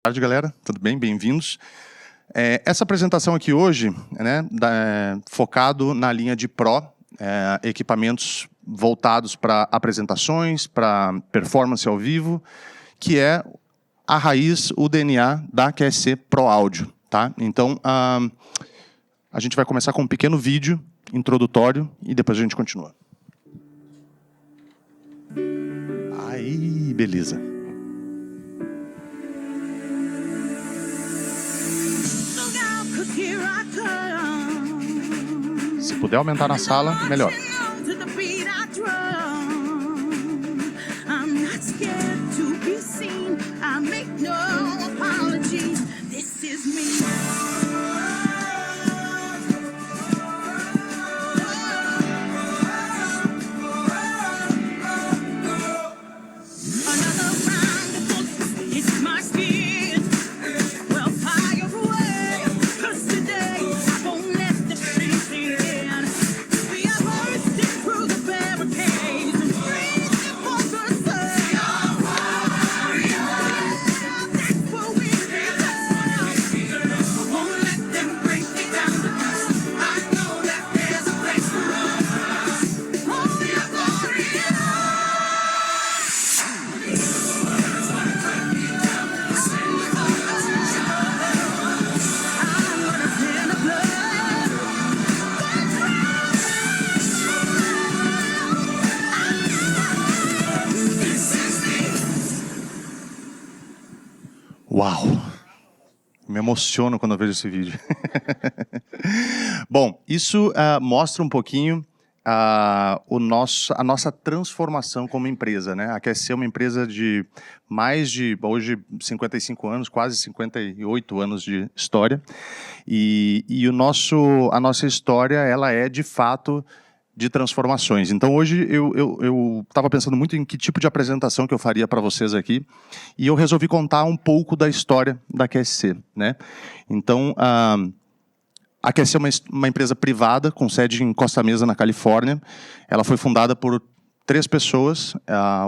Boa tarde, galera. Tudo bem? Bem-vindos. Essa apresentação aqui hoje, né, focado na linha de Pro, equipamentos voltados para apresentações, para performance ao vivo, que é a raiz, o DNA da QSC Pro Áudio. Tá? Então, a gente vai começar com um pequeno vídeo introdutório e depois a gente continua. Aí, beleza. Se puder aumentar na sala, melhor. Uau! Me emociono quando eu vejo esse vídeo. Bom, isso mostra um pouquinho a nossa transformação como empresa, né? A QSC é uma empresa de mais de, hoje, 55 anos, quase 58 anos de história. E a nossa história, ela é, de fato, de transformações. Então, hoje, eu estava pensando muito em que tipo de apresentação que eu faria para vocês aqui, e eu resolvi contar um pouco da história da QSC, né? Então, a QSC é uma empresa privada, com sede em Costa Mesa, na Califórnia. Ela foi fundada por 3 pessoas,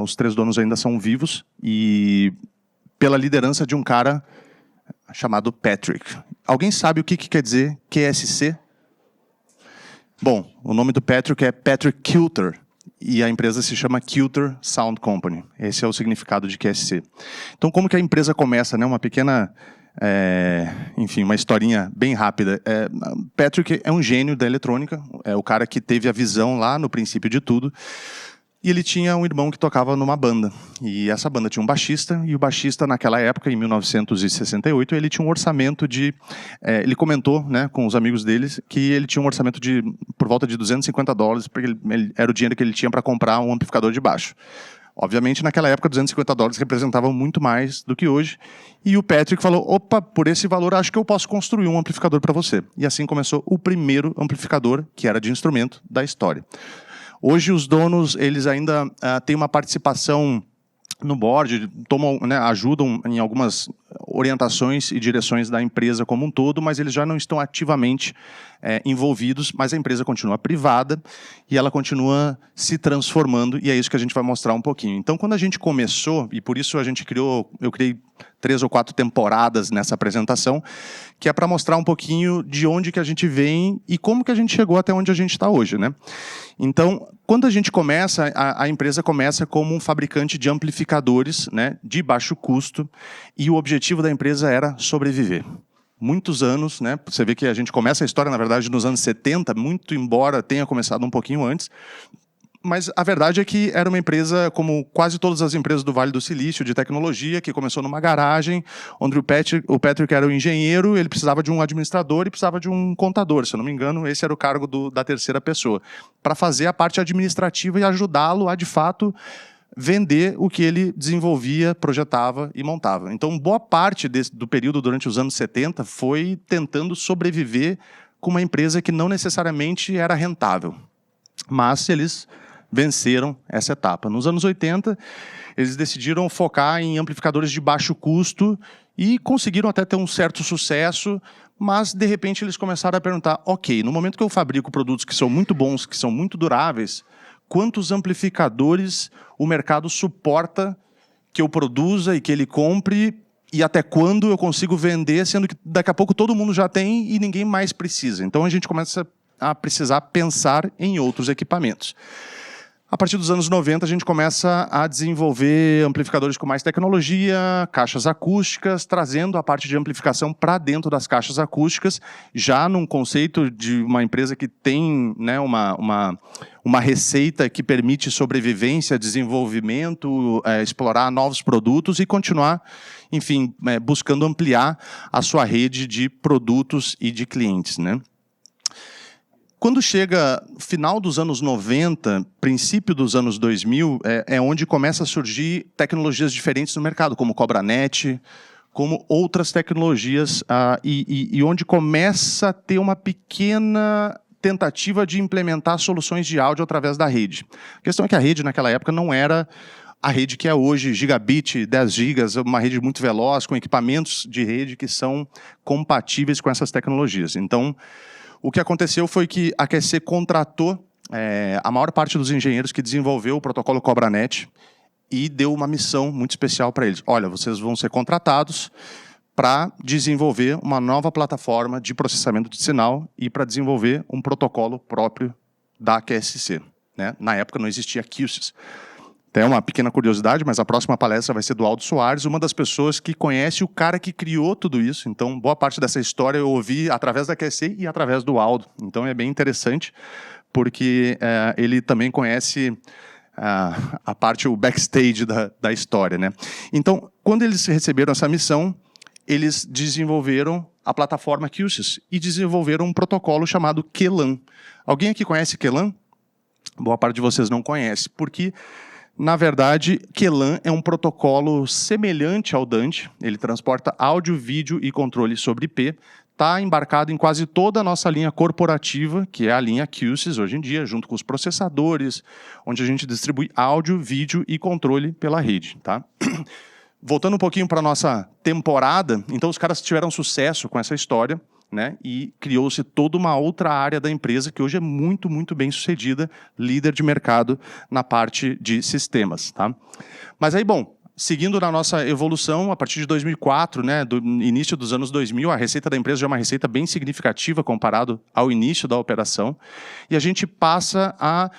os 3 donos ainda são vivos, e pela liderança de um cara chamado Patrick. Alguém sabe o que quer dizer QSC? Bom, o nome do Patrick é Patrick Kilter, e a empresa se chama Kilter Sound Company. Esse é o significado de QSC. Então, como que a empresa começa, né? Uma pequena, enfim, uma historinha bem rápida. Patrick é um gênio da eletrônica, é o cara que teve a visão lá no princípio de tudo, e ele tinha um irmão que tocava numa banda. E essa banda tinha um baixista, e o baixista, naquela época, em 1968, ele tinha um orçamento de... ele comentou, né, com os amigos deles que ele tinha um orçamento de por volta de $250, porque era o dinheiro que ele tinha para comprar um amplificador de baixo. Obviamente, naquela época, $250 representavam muito mais do que hoje. E o Patrick falou, opa, por esse valor, acho que eu posso construir um amplificador para você. E assim começou o primeiro amplificador, que era de instrumento, da história. Hoje, os donos, eles ainda têm uma participação no board, tomam, né, ajudam em algumas orientações e direções da empresa como um todo, mas eles já não estão ativamente envolvidos, mas a empresa continua privada e ela continua se transformando, e é isso que a gente vai mostrar um pouquinho. Então, quando a gente começou, e por isso eu criei 3 ou 4 temporadas nessa apresentação, que é para mostrar um pouquinho de onde que a gente vem e como que a gente chegou até onde a gente está hoje, né? Então, quando a gente começa, a empresa começa como um fabricante de amplificadores, né, de baixo custo, e o objetivo da empresa era sobreviver. Muitos anos, né? Você vê que a gente começa a história, na verdade, nos anos 70, muito embora tenha começado um pouquinho antes, mas a verdade é que era uma empresa, como quase todas as empresas do Vale do Silício, de tecnologia, que começou numa garagem, onde o Patrick era o engenheiro, ele precisava de um administrador e precisava de um contador, se eu não me engano, esse era o cargo da terceira pessoa, para fazer a parte administrativa e ajudá-lo a, de fato, vender o que ele desenvolvia, projetava e montava. Então, boa parte do período durante os anos 70 foi tentando sobreviver com uma empresa que não necessariamente era rentável. Mas eles venceram essa etapa. Nos anos 80, eles decidiram focar em amplificadores de baixo custo e conseguiram até ter um certo sucesso, mas, de repente, eles começaram a perguntar, ok, no momento que eu fabrico produtos que são muito bons, que são muito duráveis, quantos amplificadores o mercado suporta que eu produza e que ele compre e até quando eu consigo vender, sendo que daqui a pouco todo mundo já tem e ninguém mais precisa. Então a gente começa a precisar pensar em outros equipamentos. A partir dos anos 90, a gente começa a desenvolver amplificadores com mais tecnologia, caixas acústicas, trazendo a parte de amplificação para dentro das caixas acústicas, já num conceito de uma empresa que tem, né, uma receita que permite sobrevivência, desenvolvimento, explorar novos produtos e continuar, enfim, buscando ampliar a sua rede de produtos e de clientes, né? Quando chega final dos anos 90, princípio dos anos 2000, é onde começa a surgir tecnologias diferentes no mercado, como CobraNet, como outras tecnologias, e onde começa a ter uma pequena tentativa de implementar soluções de áudio através da rede. A questão é que a rede naquela época não era a rede que é hoje, gigabit, 10 gigas, uma rede muito veloz, com equipamentos de rede que são compatíveis com essas tecnologias. Então, o que aconteceu foi que a QSC contratou a maior parte dos engenheiros que desenvolveu o protocolo CobraNet e deu uma missão muito especial para eles. Olha, vocês vão ser contratados para desenvolver uma nova plataforma de processamento de sinal e para desenvolver um protocolo próprio da QSC, né? Na época não existia QSIS. Tem uma pequena curiosidade, mas a próxima palestra vai ser do Aldo Soares, uma das pessoas que conhece o cara que criou tudo isso. Então, boa parte dessa história eu ouvi através da QSC e através do Aldo. Então, é bem interessante, porque ele também conhece a parte, o backstage da história, né? Então, quando eles receberam essa missão, eles desenvolveram a plataforma QSIS e desenvolveram um protocolo chamado QLAN. Alguém aqui conhece QLAN? Boa parte de vocês não conhece, porque na verdade, QLAN é um protocolo semelhante ao Dante, ele transporta áudio, vídeo e controle sobre IP, está embarcado em quase toda a nossa linha corporativa, que é a linha QSIS hoje em dia, junto com os processadores, onde a gente distribui áudio, vídeo e controle pela rede, tá? Voltando um pouquinho para a nossa temporada, então os caras tiveram sucesso com essa história, né? E criou-se toda uma outra área da empresa que hoje é muito, muito bem sucedida, líder de mercado na parte de sistemas, tá? Mas aí, bom, seguindo na nossa evolução, a partir de 2004, né, do início dos anos 2000, a receita da empresa já é uma receita bem significativa comparado ao início da operação, e a gente passa a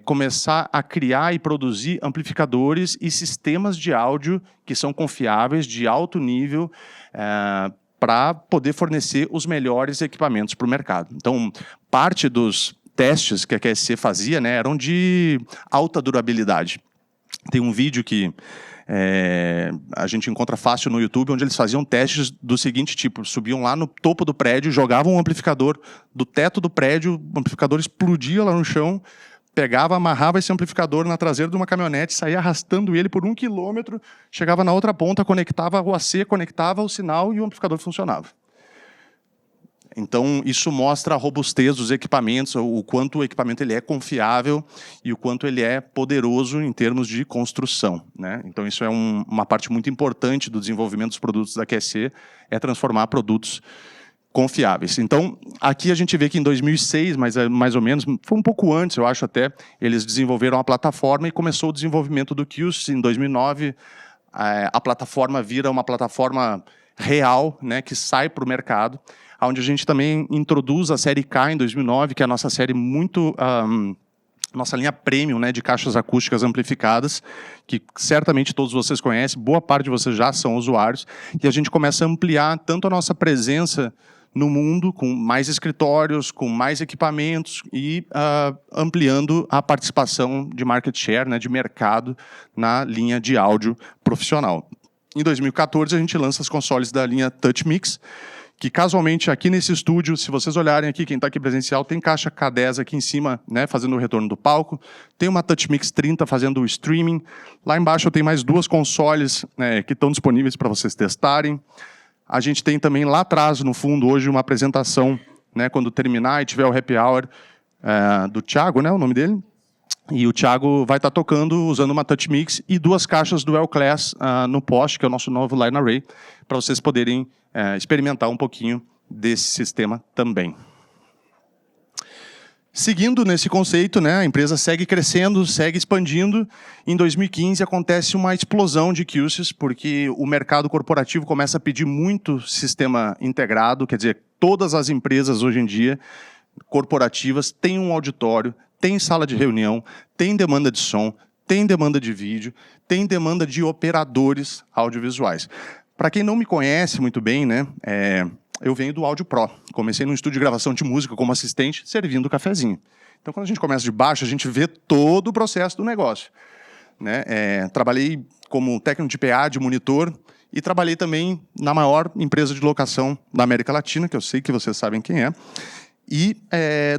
começar a criar e produzir amplificadores e sistemas de áudio que são confiáveis, de alto nível, para poder fornecer os melhores equipamentos para o mercado. Então, parte dos testes que a QSC fazia, né, eram de alta durabilidade. Tem um vídeo que a gente encontra fácil no YouTube, onde eles faziam testes do seguinte tipo: subiam lá no topo do prédio, jogavam um amplificador do teto do prédio, o amplificador explodia lá no chão, pegava, amarrava esse amplificador na traseira de uma caminhonete, saía arrastando ele por 1 quilômetro, chegava na outra ponta, conectava a rua C, conectava o sinal e o amplificador funcionava. Então, isso mostra a robustez dos equipamentos, o quanto o equipamento ele é confiável e o quanto ele é poderoso em termos de construção, né? Então, isso é uma parte muito importante do desenvolvimento dos produtos da QSC, é transformar produtos confiáveis. Então, aqui a gente vê que em 2006, mais ou menos, foi um pouco antes, eu acho até, eles desenvolveram a plataforma e começou o desenvolvimento do QSIS. Em 2009, a plataforma vira uma plataforma real, né, que sai para o mercado, onde a gente também introduz a série K em 2009, que é a nossa série muito... nossa linha premium, né, de caixas acústicas amplificadas, que certamente todos vocês conhecem, boa parte de vocês já são usuários, e a gente começa a ampliar tanto a nossa presença no mundo, com mais escritórios, com mais equipamentos e ampliando a participação de market share, né, de mercado na linha de áudio profissional. Em 2014, a gente lança os consoles da linha Touch Mix, que casualmente aqui nesse estúdio, se vocês olharem aqui, quem está aqui presencial, tem caixa K10 aqui em cima, né, fazendo o retorno do palco, tem uma Touch Mix 30 fazendo o streaming, lá embaixo eu tenho mais 2 consoles que estão disponíveis para vocês testarem. A gente tem também lá atrás, no fundo, hoje uma apresentação, né, quando terminar e tiver o happy hour do Thiago, né, o nome dele? E o Thiago vai estar tocando usando uma Touch Mix e 2 caixas do L-Class no poste, que é o nosso novo Line Array, para vocês poderem experimentar um pouquinho desse sistema também. Seguindo nesse conceito, né, a empresa segue crescendo, segue expandindo. Em 2015 acontece uma explosão de QSIS, porque o mercado corporativo começa a pedir muito sistema integrado, quer dizer, todas as empresas hoje em dia, corporativas, têm um auditório, têm sala de reunião, têm demanda de som, têm demanda de vídeo, têm demanda de operadores audiovisuais. Para quem não me conhece muito bem, né, eu venho do Audio Pro. Comecei num estúdio de gravação de música como assistente, servindo cafezinho. Então, quando a gente começa de baixo, a gente vê todo o processo do negócio, né? Trabalhei como técnico de PA, de monitor, e trabalhei também na maior empresa de locação da América Latina, que eu sei que vocês sabem quem é. E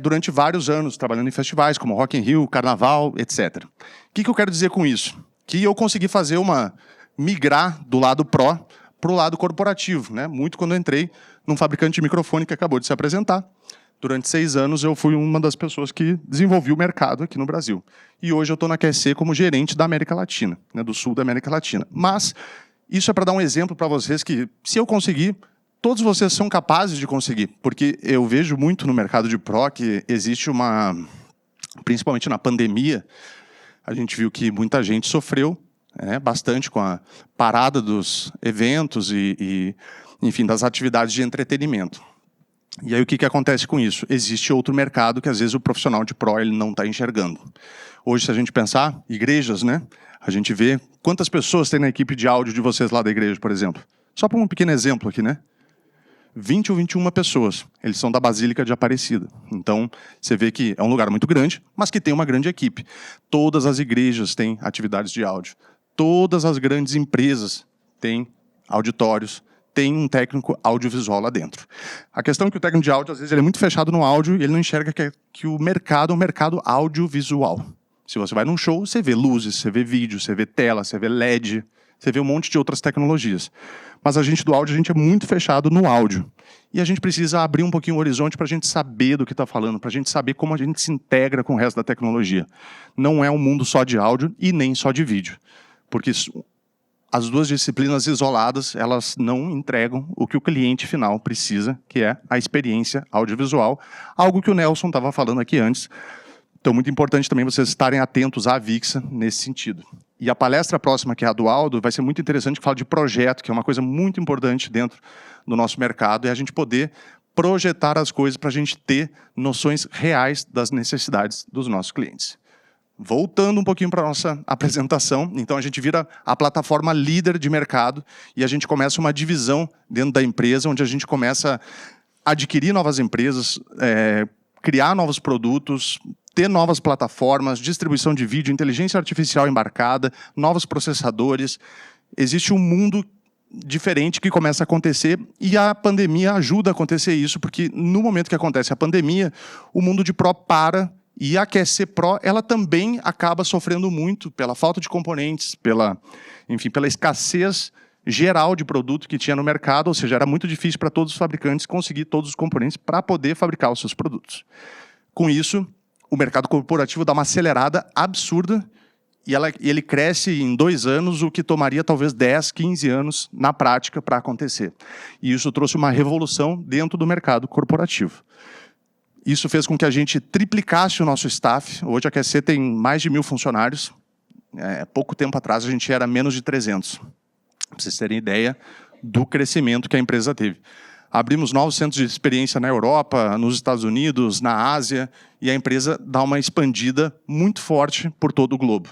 durante vários anos, trabalhando em festivais como Rock in Rio, Carnaval, etc. O que eu quero dizer com isso? Que eu consegui fazer migrar do lado Pro para o lado corporativo, né? Muito quando eu entrei num fabricante de microfone que acabou de se apresentar. Durante 6 anos, eu fui uma das pessoas que desenvolvi o mercado aqui no Brasil. E hoje eu estou na QSC como gerente da América Latina, né, do sul da América Latina. Mas isso é para dar um exemplo para vocês que, se eu conseguir, todos vocês são capazes de conseguir. Porque eu vejo muito no mercado de Pro que existe principalmente na pandemia, a gente viu que muita gente sofreu bastante com a parada dos eventos enfim, das atividades de entretenimento. E aí o que acontece com isso? Existe outro mercado que às vezes o profissional de Pro ele não está enxergando. Hoje, se a gente pensar, igrejas, né? A gente vê quantas pessoas tem na equipe de áudio de vocês lá da igreja, por exemplo. Só para um pequeno exemplo aqui, né? 20 ou 21 pessoas. Eles são da Basílica de Aparecida. Então, você vê que é um lugar muito grande, mas que tem uma grande equipe. Todas as igrejas têm atividades de áudio. Todas as grandes empresas têm auditórios, tem um técnico audiovisual lá dentro. A questão é que o técnico de áudio, às vezes, ele é muito fechado no áudio e ele não enxerga que o mercado é um mercado audiovisual. Se você vai num show, você vê luzes, você vê vídeo, você vê tela, você vê LED, você vê um monte de outras tecnologias. Mas a gente do áudio, a gente é muito fechado no áudio. E a gente precisa abrir um pouquinho o horizonte para a gente saber do que está falando, para a gente saber como a gente se integra com o resto da tecnologia. Não é um mundo só de áudio e nem só de vídeo. Porque as duas disciplinas isoladas, elas não entregam o que o cliente final precisa, que é a experiência audiovisual, algo que o Nelson estava falando aqui antes. Então, muito importante também vocês estarem atentos à Avixa nesse sentido. E a palestra próxima, que é a do Aldo, vai ser muito interessante, que fala de projeto, que é uma coisa muito importante dentro do nosso mercado, é a gente poder projetar as coisas para a gente ter noções reais das necessidades dos nossos clientes. Voltando um pouquinho para a nossa apresentação, então a gente vira a plataforma líder de mercado e a gente começa uma divisão dentro da empresa, onde a gente começa a adquirir novas empresas, criar novos produtos, ter novas plataformas, distribuição de vídeo, inteligência artificial embarcada, novos processadores. Existe um mundo diferente que começa a acontecer e a pandemia ajuda a acontecer isso, porque no momento que acontece a pandemia, o mundo de Pro para. E a QSC Pro, ela também acaba sofrendo muito pela falta de componentes, enfim, pela escassez geral de produto que tinha no mercado, ou seja, era muito difícil para todos os fabricantes conseguir todos os componentes para poder fabricar os seus produtos. Com isso, o mercado corporativo dá uma acelerada absurda e ele cresce em 2 anos, o que tomaria talvez 10, 15 anos na prática para acontecer. E isso trouxe uma revolução dentro do mercado corporativo. Isso fez com que a gente triplicasse o nosso staff. Hoje a QSC tem mais de 1.000 funcionários. Pouco tempo atrás a gente era menos de 300. Para vocês terem ideia do crescimento que a empresa teve. Abrimos novos centros de experiência na Europa, nos Estados Unidos, na Ásia, e a empresa dá uma expandida muito forte por todo o globo.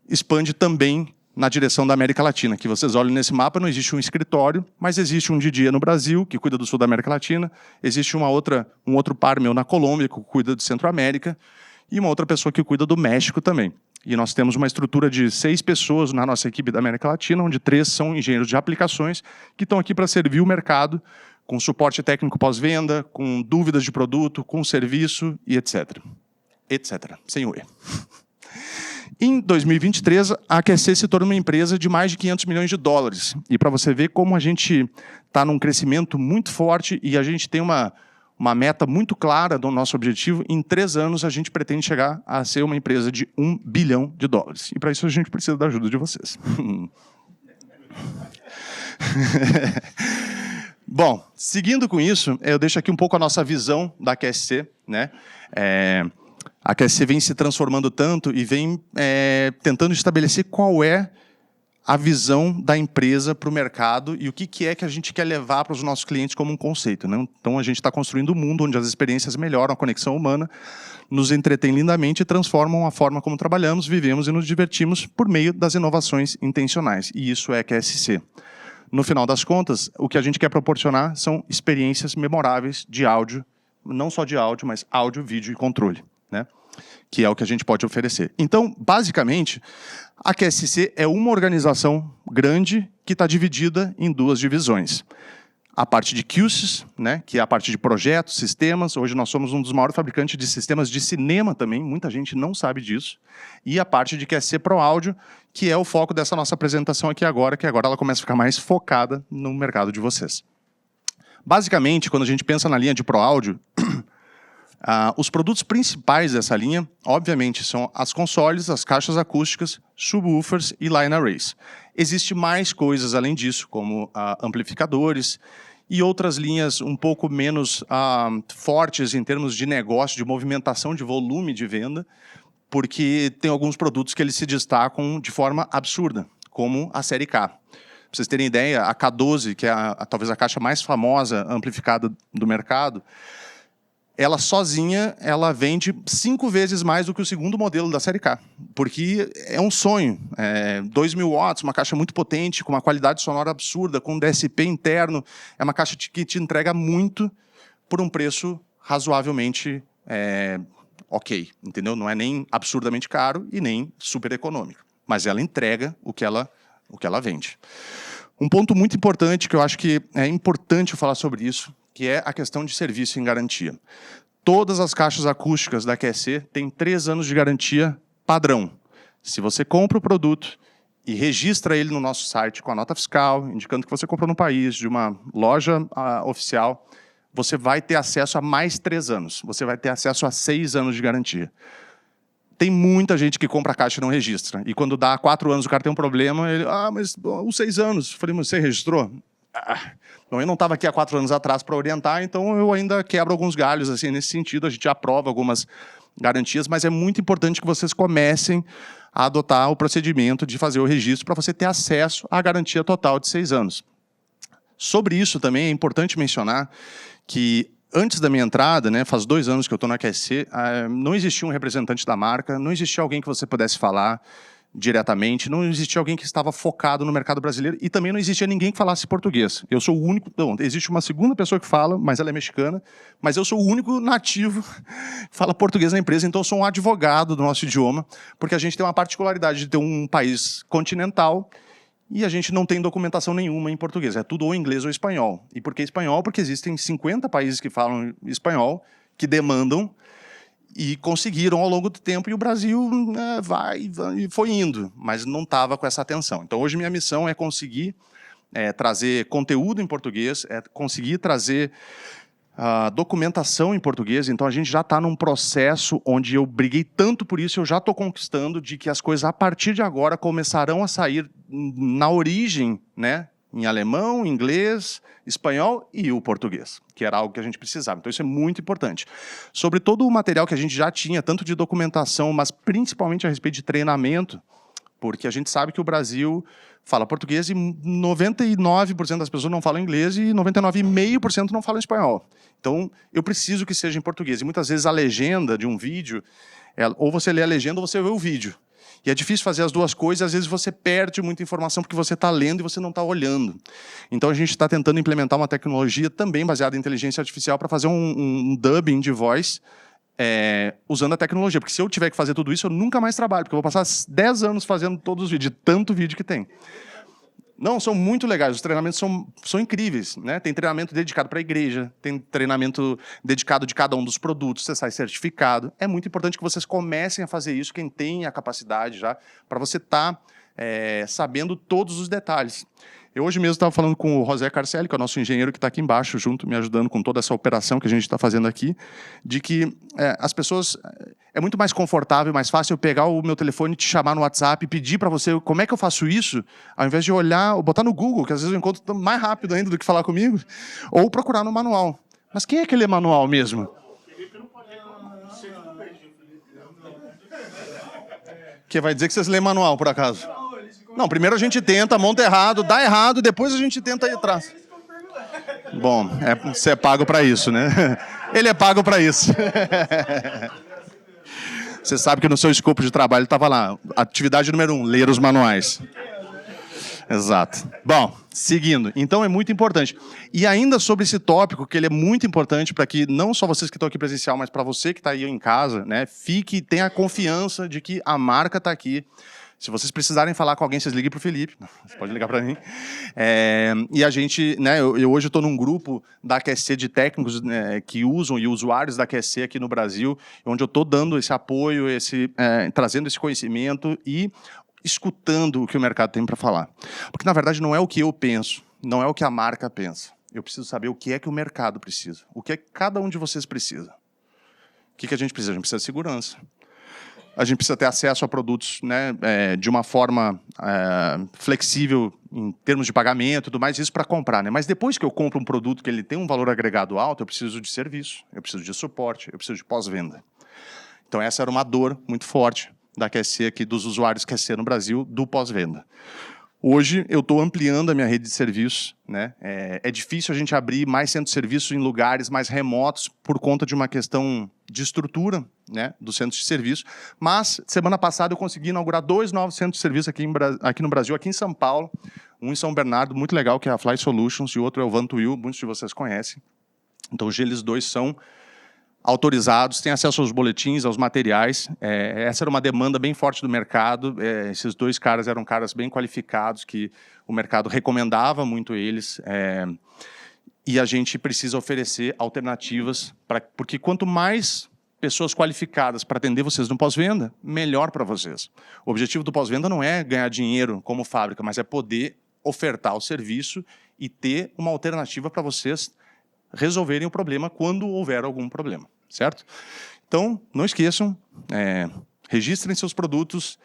Expande também na direção da América Latina, que vocês olham nesse mapa, não existe um escritório, mas existe um DJ no Brasil, que cuida do sul da América Latina, existe um outro par meu na Colômbia, que cuida do Centro-América, e uma outra pessoa que cuida do México também. E nós temos uma estrutura de 6 pessoas na nossa equipe da América Latina, onde 3 são engenheiros de aplicações, que estão aqui para servir o mercado, com suporte técnico pós-venda, com dúvidas de produto, com serviço e etc. Etc. Sem o E. Em 2023, a QSC se tornou uma empresa de mais de 500 milhões de dólares. E para você ver como a gente está num crescimento muito forte e a gente tem uma meta muito clara do nosso objetivo, em 3 anos a gente pretende chegar a ser uma empresa de 1 bilhão de dólares. E para isso a gente precisa da ajuda de vocês. Bom, seguindo com isso, eu deixo aqui um pouco a nossa visão da QSC, né? A QSC vem se transformando tanto e vem tentando estabelecer qual é a visão da empresa para o mercado e o que é que a gente quer levar para os nossos clientes como um conceito, né? Então, a gente está construindo um mundo onde as experiências melhoram a conexão humana, nos entretêm lindamente e transformam a forma como trabalhamos, vivemos e nos divertimos por meio das inovações intencionais. E isso é QSC. No final das contas, o que a gente quer proporcionar são experiências memoráveis de áudio, não só de áudio, mas áudio, vídeo e controle, né? Que é o que a gente pode oferecer. Então, basicamente, a QSC é uma organização grande que está dividida em duas divisões. A parte de QSys, né, que é a parte de projetos, sistemas. Hoje nós somos um dos maiores fabricantes de sistemas de cinema também, muita gente não sabe disso. E a parte de QSC Pro Áudio, que é o foco dessa nossa apresentação aqui agora, que agora ela começa a ficar mais focada no mercado de vocês. Basicamente, quando a gente pensa na linha de Pro Áudio, os produtos principais dessa linha, obviamente, são as consoles, as caixas acústicas, subwoofers e line arrays. Existem mais coisas além disso, como amplificadores e outras linhas um pouco menos fortes em termos de negócio, de movimentação, de volume de venda, porque tem alguns produtos que eles se destacam de forma absurda, como a série K. Para vocês terem ideia, a K12, que é talvez a caixa mais famosa amplificada do mercado, ela sozinha, ela vende 5 vezes mais do que o segundo modelo da série K, porque é um sonho. 2.000 watts, uma caixa muito potente, com uma qualidade sonora absurda, com um DSP interno, é uma caixa que te entrega muito por um preço razoavelmente ok, entendeu? Não é nem absurdamente caro e nem super econômico, mas ela entrega o que ela vende. Um ponto muito importante, que eu acho que é importante falar sobre isso, que é a questão de serviço em garantia. Todas as caixas acústicas da QSC têm 3 anos de garantia padrão. Se você compra o produto e registra ele no nosso site com a nota fiscal, indicando que você comprou no país, de uma loja oficial, você vai ter acesso a mais 3 anos. Você vai ter acesso a 6 anos de garantia. Tem muita gente que compra a caixa e não registra. E quando dá 4 anos o cara tem um problema, ele... mas os 6 anos. Eu falei, mas você registrou? Bom, eu não estava aqui há 4 anos atrás para orientar, então eu ainda quebro alguns galhos assim, nesse sentido. A gente aprova algumas garantias, mas é muito importante que vocês comecem a adotar o procedimento de fazer o registro para você ter acesso à garantia total de 6 anos. Sobre isso também é importante mencionar que antes da minha entrada, né, faz 2 anos que eu estou na QSC, não existia um representante da marca, não existia alguém que você pudesse falar diretamente, não existia alguém que estava focado no mercado brasileiro e também não existia ninguém que falasse português. Eu sou o único... Não, existe uma segunda pessoa que fala, mas ela é mexicana, mas eu sou o único nativo que fala português na empresa, então eu sou um advogado do nosso idioma, porque a gente tem uma particularidade de ter um país continental e a gente não tem documentação nenhuma em português. É tudo ou inglês ou espanhol. E por que espanhol? Porque existem 50 países que falam espanhol, que demandam e conseguiram ao longo do tempo, e o Brasil foi indo, mas não estava com essa atenção. Então, hoje, minha missão é conseguir trazer conteúdo em português, conseguir trazer documentação em português. Então, a gente já está num processo onde eu briguei tanto por isso, eu já estou conquistando de que as coisas, a partir de agora, começarão a sair na origem, né? Em alemão, inglês, espanhol e o português, que era algo que a gente precisava. Então, isso é muito importante. Sobre todo o material que a gente já tinha, tanto de documentação, mas principalmente a respeito de treinamento, porque a gente sabe que o Brasil fala português e 99% das pessoas não falam inglês e 99,5% não falam espanhol. Então, eu preciso que seja em português. E muitas vezes a legenda de um vídeo, ou você lê a legenda ou você vê o vídeo. E é difícil fazer as duas coisas, às vezes você perde muita informação porque você está lendo e você não está olhando. Então a gente está tentando implementar uma tecnologia também baseada em inteligência artificial para fazer um dubbing de voz usando a tecnologia. Porque se eu tiver que fazer tudo isso, eu nunca mais trabalho, porque eu vou passar 10 anos fazendo todos os vídeos, de tanto vídeo que tem. Não, são muito legais, os treinamentos são incríveis, né? Tem treinamento dedicado para a igreja, tem treinamento dedicado de cada um dos produtos, você sai certificado. É muito importante que vocês comecem a fazer isso, quem tem a capacidade já, para você estar sabendo todos os detalhes. Eu hoje mesmo estava falando com o José Carcelli, que é o nosso engenheiro que está aqui embaixo, junto, me ajudando com toda essa operação que a gente está fazendo aqui, de que as pessoas... É muito mais confortável, mais fácil eu pegar o meu telefone, te chamar no WhatsApp, pedir para você como é que eu faço isso, ao invés de olhar ou botar no Google, que às vezes eu encontro mais rápido ainda do que falar comigo, ou procurar no manual. Mas quem é que lê manual mesmo? Que vai dizer que vocês lêem manual, por acaso? Não, primeiro a gente tenta, monta errado, dá errado, depois a gente tenta ir atrás. Bom, você é pago para isso, né? Ele é pago para isso. Você sabe que no seu escopo de trabalho estava lá, atividade número 1, ler os manuais. Exato. Bom, seguindo. Então é muito importante. E ainda sobre esse tópico, que ele é muito importante para que não só vocês que estão aqui presencial, mas para você que está aí em casa, né, fique, tenha a confiança de que a marca está aqui. Se vocês precisarem falar com alguém, vocês liguem para o Felipe. Você pode ligar para mim. E a gente, né, eu hoje estou num grupo da AQSC de técnicos, né, que usam e usuários da AQSC aqui no Brasil, onde eu estou dando esse apoio, trazendo esse conhecimento e escutando o que o mercado tem para falar. Porque, na verdade, não é o que eu penso, não é o que a marca pensa. Eu preciso saber o que é que o mercado precisa, o que é que cada um de vocês precisa. O que a gente precisa? A gente precisa de segurança. A gente precisa ter acesso a produtos, né, de uma forma flexível em termos de pagamento e tudo mais, isso para comprar. Né? Mas depois que eu compro um produto que ele tem um valor agregado alto, eu preciso de serviço, eu preciso de suporte, eu preciso de pós-venda. Então essa era uma dor muito forte da QSC aqui, dos usuários QSC no Brasil, do pós-venda. Hoje eu estou ampliando a minha rede de serviços. Né? É difícil a gente abrir mais centros de serviço em lugares mais remotos por conta de uma questão de estrutura, né, dos centros de serviço. Mas, semana passada, eu consegui inaugurar 2 novos centros de serviço aqui no Brasil, aqui em São Paulo. Um em São Bernardo, muito legal, que é a Fly Solutions, e o outro é o Vantuil, muitos de vocês conhecem. Então, eles dois são autorizados, têm acesso aos boletins, aos materiais. Essa era uma demanda bem forte do mercado. Esses 2 caras eram caras bem qualificados, que o mercado recomendava muito eles. E a gente precisa oferecer alternativas, porque quanto mais pessoas qualificadas para atender vocês no pós-venda, melhor para vocês. O objetivo do pós-venda não é ganhar dinheiro como fábrica, mas é poder ofertar o serviço e ter uma alternativa para vocês resolverem o problema quando houver algum problema, certo? Então, não esqueçam, registrem seus produtos.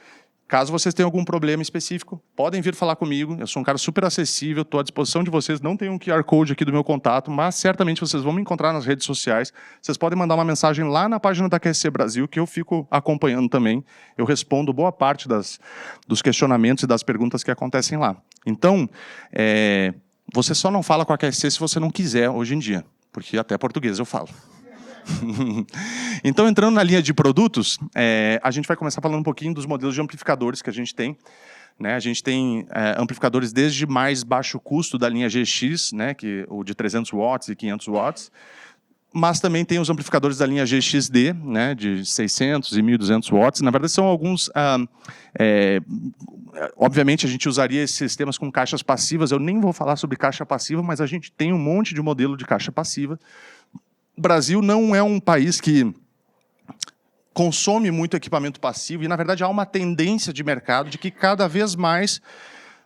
Caso vocês tenham algum problema específico, podem vir falar comigo. Eu sou um cara super acessível, estou à disposição de vocês. Não tenho um QR Code aqui do meu contato, mas certamente vocês vão me encontrar nas redes sociais. Vocês podem mandar uma mensagem lá na página da QSC Brasil, que eu fico acompanhando também. Eu respondo boa parte dos questionamentos e das perguntas que acontecem lá. Então, você só não fala com a QSC se você não quiser hoje em dia, porque até português eu falo. Então, entrando na linha de produtos, a gente vai começar falando um pouquinho dos modelos de amplificadores que a gente tem. Né? A gente tem amplificadores desde mais baixo custo da linha GX, né? O de 300 watts e 500 watts, mas também tem os amplificadores da linha GXD, né? De 600 e 1.200 watts. Na verdade, são alguns... obviamente, a gente usaria esses sistemas com caixas passivas. Eu nem vou falar sobre caixa passiva, mas a gente tem um monte de modelo de caixa passiva. O Brasil não é um país que consome muito equipamento passivo e, na verdade, há uma tendência de mercado de que cada vez mais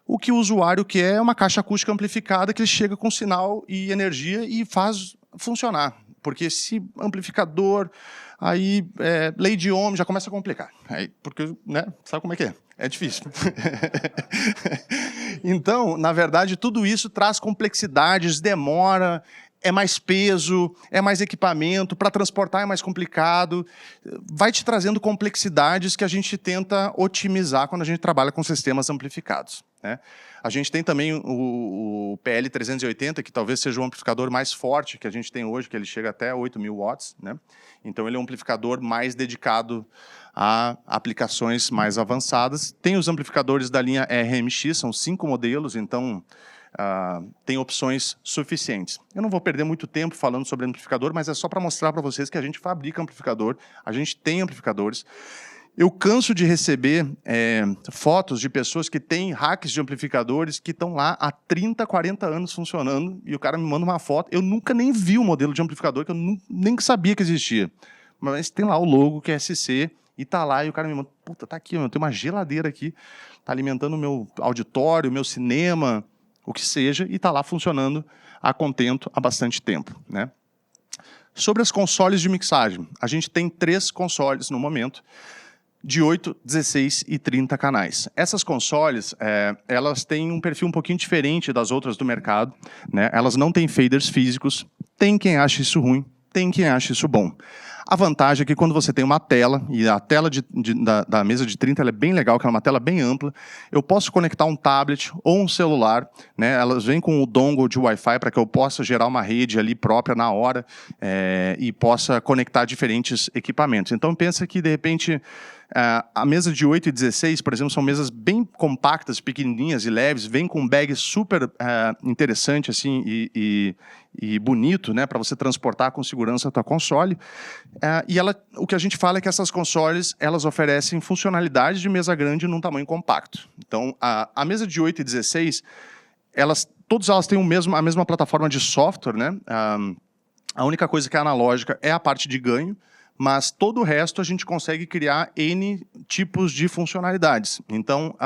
o que o usuário quer é uma caixa acústica amplificada que chega com sinal e energia e faz funcionar. Porque esse amplificador, aí, lei de Ohm, já começa a complicar. Aí, porque, né, sabe como é que é? É difícil. Então, na verdade, tudo isso traz complexidades, demora, é mais peso, é mais equipamento, para transportar é mais complicado, vai te trazendo complexidades que a gente tenta otimizar quando a gente trabalha com sistemas amplificados. Né? A gente tem também o PL380, que talvez seja o amplificador mais forte que a gente tem hoje, que ele chega até 8.000 watts. Né? Então, ele é um amplificador mais dedicado a aplicações mais avançadas. Tem os amplificadores da linha RMX, são 5 modelos, então... tem opções suficientes. Eu não vou perder muito tempo falando sobre amplificador, mas é só para mostrar para vocês que a gente fabrica amplificador, a gente tem amplificadores. Eu canso de receber fotos de pessoas que têm racks de amplificadores que estão lá há 30, 40 anos funcionando, e o cara me manda uma foto. Eu nunca nem vi o modelo de amplificador, que eu nem sabia que existia. Mas tem lá o logo, que é SC, e tá lá, e o cara me manda, puta, tá aqui, tem uma geladeira aqui, tá alimentando o meu auditório, o meu cinema, o que seja, e está lá funcionando a contento há bastante tempo, né? Sobre as consoles de mixagem, a gente tem 3 consoles no momento, de 8, 16 e 30 canais. Essas consoles, elas têm um perfil um pouquinho diferente das outras do mercado, né? Elas não têm faders físicos, tem quem acha isso ruim, tem quem acha isso bom. A vantagem é que quando você tem uma tela, e a tela da mesa de 30 ela é bem legal, que é uma tela bem ampla, eu posso conectar um tablet ou um celular, né? Elas vêm com o dongle de Wi-Fi para que eu possa gerar uma rede ali própria na hora e possa conectar diferentes equipamentos. Então pensa que, de repente, a mesa de 8 e 16, por exemplo, são mesas bem compactas, pequenininhas e leves, vem com um bag super interessante assim, e bonito, né, para você transportar com segurança a tua console. E o que a gente fala é que essas consoles elas oferecem funcionalidades de mesa grande num tamanho compacto. Então, a mesa de 8 e 16, todas elas têm a mesma plataforma de software, né? A única coisa que é analógica é a parte de ganho, mas todo o resto a gente consegue criar N tipos de funcionalidades. Então,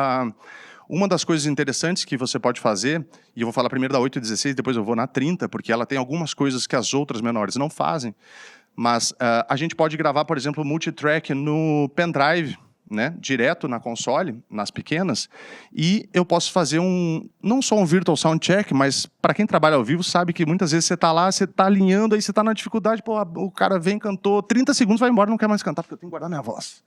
uma das coisas interessantes que você pode fazer, e eu vou falar primeiro da 8 e 16, depois eu vou na 30, porque ela tem algumas coisas que as outras menores não fazem, mas a gente pode gravar, por exemplo, multitrack no pendrive, né, direto na console, nas pequenas, e eu posso fazer não só um virtual sound check, mas para quem trabalha ao vivo sabe que muitas vezes você está lá, você está alinhando, aí você está na dificuldade, pô, o cara vem, cantou, 30 segundos, vai embora, não quer mais cantar, porque eu tenho que guardar minha voz.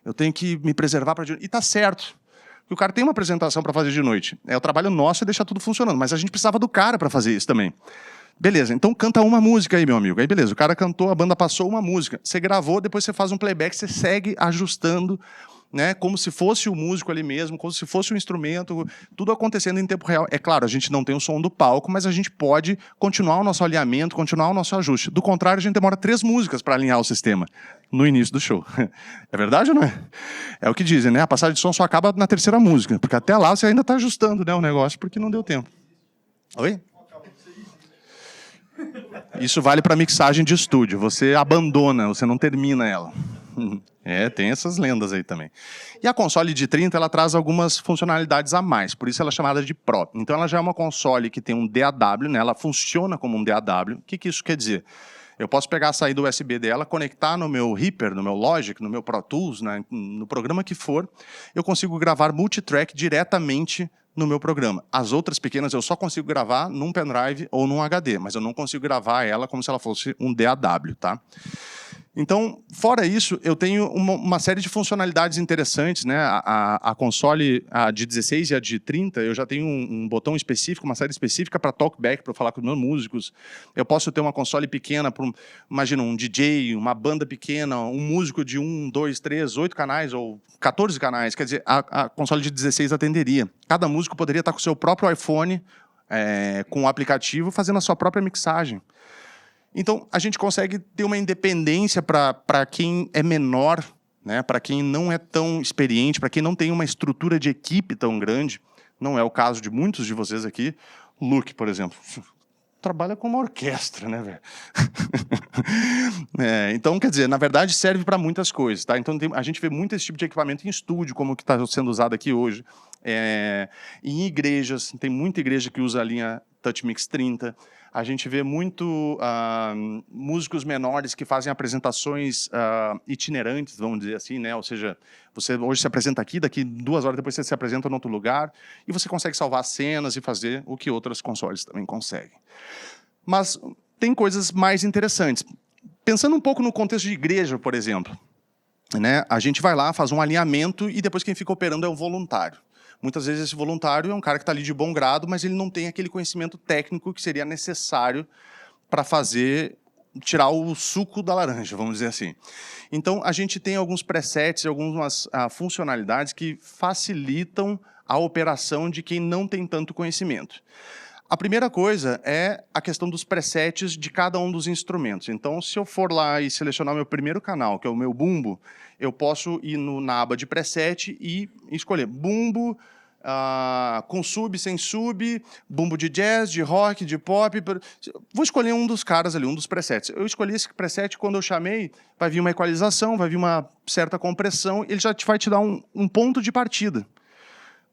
Eu tenho que me preservar para... E tá certo. Porque o cara tem uma apresentação para fazer de noite. O trabalho nosso é deixar tudo funcionando, mas a gente precisava do cara para fazer isso também. Beleza, então canta uma música aí, meu amigo. Aí beleza, o cara cantou, a banda passou uma música. Você gravou, depois você faz um playback, você segue ajustando, né, como se fosse o músico ali mesmo, como se fosse o instrumento, tudo acontecendo em tempo real. É claro, a gente não tem o som do palco, mas a gente pode continuar o nosso alinhamento, continuar o nosso ajuste. Do contrário, a gente demora 3 músicas para alinhar o sistema no início do show. É verdade ou não é? É o que dizem, né? A passagem de som só acaba na 3ª música, porque até lá você ainda está ajustando, né, o negócio, porque não deu tempo. Oi? Isso vale para mixagem de estúdio. Você abandona, você não termina ela. Tem essas lendas aí também. E a console de 30, ela traz algumas funcionalidades a mais, por isso ela é chamada de Pro. Então ela já é uma console que tem um DAW, né? Ela funciona como um DAW. O que isso quer dizer? Eu posso pegar a saída USB dela, conectar no meu Reaper, no meu Logic, no meu Pro Tools, né? No programa que for, eu consigo gravar multitrack diretamente no meu programa. As outras pequenas eu só consigo gravar num pendrive ou num HD, mas eu não consigo gravar ela como se ela fosse um DAW, tá? Então, fora isso, eu tenho uma série de funcionalidades interessantes, né? A console de 16 e a de 30, eu já tenho um botão específico, uma série específica para talkback, para falar com os meus músicos. Eu posso ter uma console pequena para, imagina, um DJ, uma banda pequena, um músico de 1, 2, 3, 8 canais ou 14 canais. Quer dizer, a console de 16 atenderia. Cada músico poderia estar com o seu próprio iPhone, com o aplicativo, fazendo a sua própria mixagem. Então, a gente consegue ter uma independência para quem é menor, né? Para quem não é tão experiente, para quem não tem uma estrutura de equipe tão grande. Não é o caso de muitos de vocês aqui. Luke, por exemplo, trabalha com uma orquestra, né, velho? Então, quer dizer, na verdade, serve para muitas coisas, tá? Então, a gente vê muito esse tipo de equipamento em estúdio, como o que está sendo usado aqui hoje. Em igrejas, tem muita igreja que usa a linha TouchMix 30. A gente vê muito músicos menores que fazem apresentações itinerantes, vamos dizer assim, né? Ou seja, você hoje se apresenta aqui, daqui 2 horas depois você se apresenta em outro lugar, e você consegue salvar cenas e fazer o que outras consoles também conseguem. Mas tem coisas mais interessantes. Pensando um pouco no contexto de igreja, por exemplo, né? A gente vai lá, faz um alinhamento e depois quem fica operando é o voluntário. Muitas vezes esse voluntário é um cara que está ali de bom grado, mas ele não tem aquele conhecimento técnico que seria necessário para tirar o suco da laranja, vamos dizer assim. Então, a gente tem alguns presets, algumas funcionalidades que facilitam a operação de quem não tem tanto conhecimento. A primeira coisa é a questão dos presets de cada um dos instrumentos. Então, se eu for lá e selecionar o meu primeiro canal, que é o meu bumbo, eu posso ir na aba de preset e escolher bumbo com sub, sem sub, bumbo de jazz, de rock, de pop. Vou escolher um dos caras ali, um dos presets. Eu escolhi esse preset, quando eu chamei, vai vir uma equalização, vai vir uma certa compressão, ele já vai te dar um ponto de partida.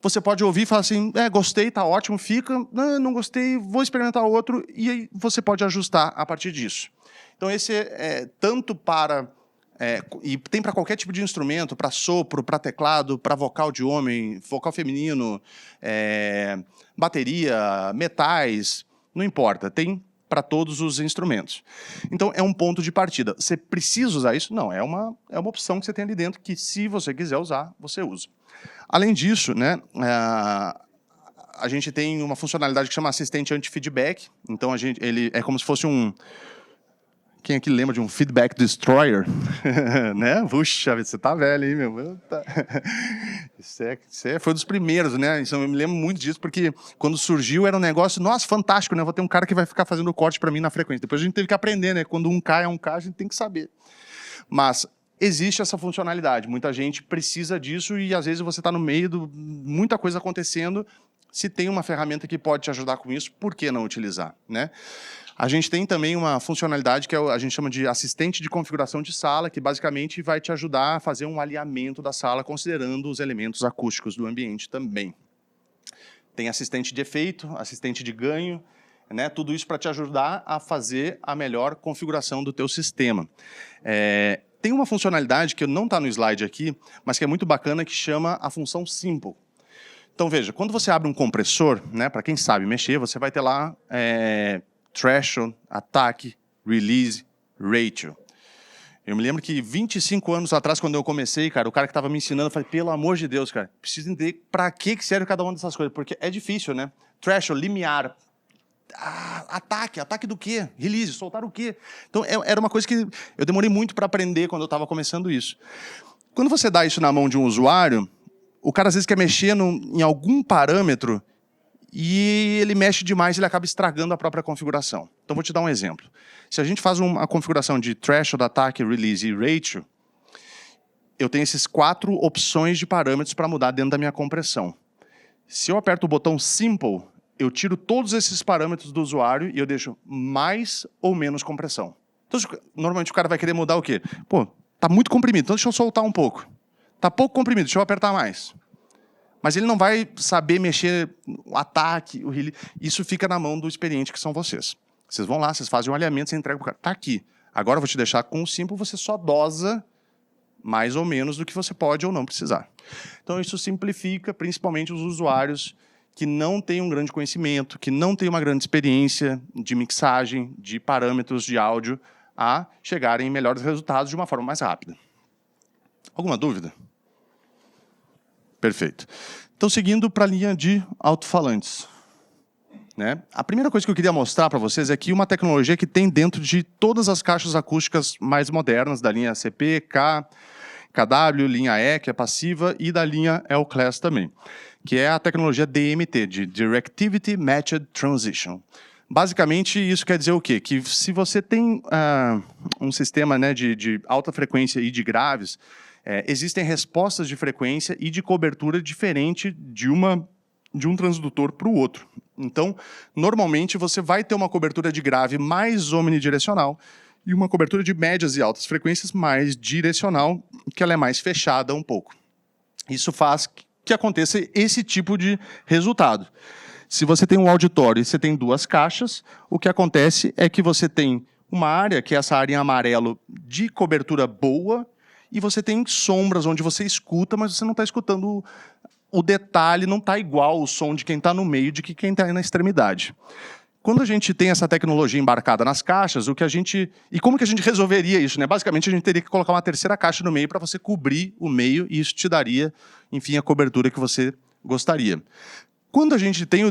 você pode ouvir e falar assim, gostei, tá ótimo, fica, não gostei, vou experimentar outro, e aí você pode ajustar a partir disso. Então esse é tanto para... e tem para qualquer tipo de instrumento, para sopro, para teclado, para vocal de homem, vocal feminino, bateria, metais, não importa, tem para todos os instrumentos. Então é um ponto de partida. Você precisa usar isso? Não, é uma opção que você tem ali dentro que, se você quiser usar, você usa. Além disso, né, a gente tem uma funcionalidade que chama assistente anti-feedback. Então ele é como se fosse um... Quem aqui lembra de um feedback destroyer? Né? Puxa, você tá velho aí, meu. Isso foi um dos primeiros, né? Isso, eu me lembro muito disso, porque quando surgiu era um negócio, nossa, fantástico, né? Vou ter um cara que vai ficar fazendo o corte para mim na frequência. Depois a gente teve que aprender, né? Quando um K é um K, a gente tem que saber. Mas existe essa funcionalidade. Muita gente precisa disso e, às vezes, você está no meio de muita coisa acontecendo. Se tem uma ferramenta que pode te ajudar com isso, por que não utilizar, né? A gente tem também uma funcionalidade que a gente chama de assistente de configuração de sala, que basicamente vai te ajudar a fazer um alinhamento da sala, considerando os elementos acústicos do ambiente também. Tem assistente de efeito, assistente de ganho, né? Tudo isso para te ajudar a fazer a melhor configuração do teu sistema. Tem uma funcionalidade que não está no slide aqui, mas que é muito bacana, que chama a função Simple. Então, veja, quando você abre um compressor, né, para quem sabe mexer, você vai ter lá threshold, attack, release, ratio. Eu me lembro que 25 anos atrás, quando eu comecei, cara, o cara que estava me ensinando, eu falei, pelo amor de Deus, cara, preciso entender para que serve cada uma dessas coisas, porque é difícil, né? Threshold, limiar, ataque do quê? Release, soltar o quê? Então, era uma coisa que eu demorei muito para aprender quando eu estava começando isso. Quando você dá isso na mão de um usuário, o cara às vezes quer mexer em algum parâmetro e ele mexe demais, ele acaba estragando a própria configuração. Então, vou te dar um exemplo. Se a gente faz uma configuração de threshold, attack, release e ratio, eu tenho esses 4 opções de parâmetros para mudar dentro da minha compressão. Se eu aperto o botão Simple, eu tiro todos esses parâmetros do usuário e eu deixo mais ou menos compressão. Então, normalmente o cara vai querer mudar o quê? Pô, tá muito comprimido, então deixa eu soltar um pouco. Tá pouco comprimido, deixa eu apertar mais. Mas ele não vai saber mexer o ataque, o release. Isso fica na mão do experiente, que são vocês. Vocês vão lá, vocês fazem um alinhamento, você entrega para o cara. Tá aqui. Agora eu vou te deixar com o Simple, você só dosa mais ou menos do que você pode ou não precisar. Então isso simplifica, principalmente os usuários que não têm um grande conhecimento, que não têm uma grande experiência de mixagem, de parâmetros de áudio, a chegarem em melhores resultados de uma forma mais rápida. Alguma dúvida? Perfeito. Então, seguindo para a linha de alto-falantes. Né? A primeira coisa que eu queria mostrar para vocês é que uma tecnologia que tem dentro de todas as caixas acústicas mais modernas, da linha CP, K, KW, linha E, que é passiva, e da linha L-Class também, que é a tecnologia DMT, de Directivity Matched Transition. Basicamente, isso quer dizer o quê? Que se você tem um sistema, né, de alta frequência e de graves, existem respostas de frequência e de cobertura diferente de um transdutor para o outro. Então, normalmente, você vai ter uma cobertura de grave mais omnidirecional e uma cobertura de médias e altas frequências mais direcional, que ela é mais fechada um pouco. Isso faz que aconteça esse tipo de resultado. Se você tem um auditório e você tem 2 caixas, o que acontece é que você tem uma área, que é essa área em amarelo, de cobertura boa, e você tem sombras onde você escuta, mas você não está escutando o detalhe, não está igual o som de quem está no meio de quem está na extremidade. Quando a gente tem essa tecnologia embarcada nas caixas, e como que a gente resolveria isso? Né? Basicamente, a gente teria que colocar uma terceira caixa no meio para você cobrir o meio, e isso te daria, enfim, a cobertura que você gostaria. Quando a gente tem o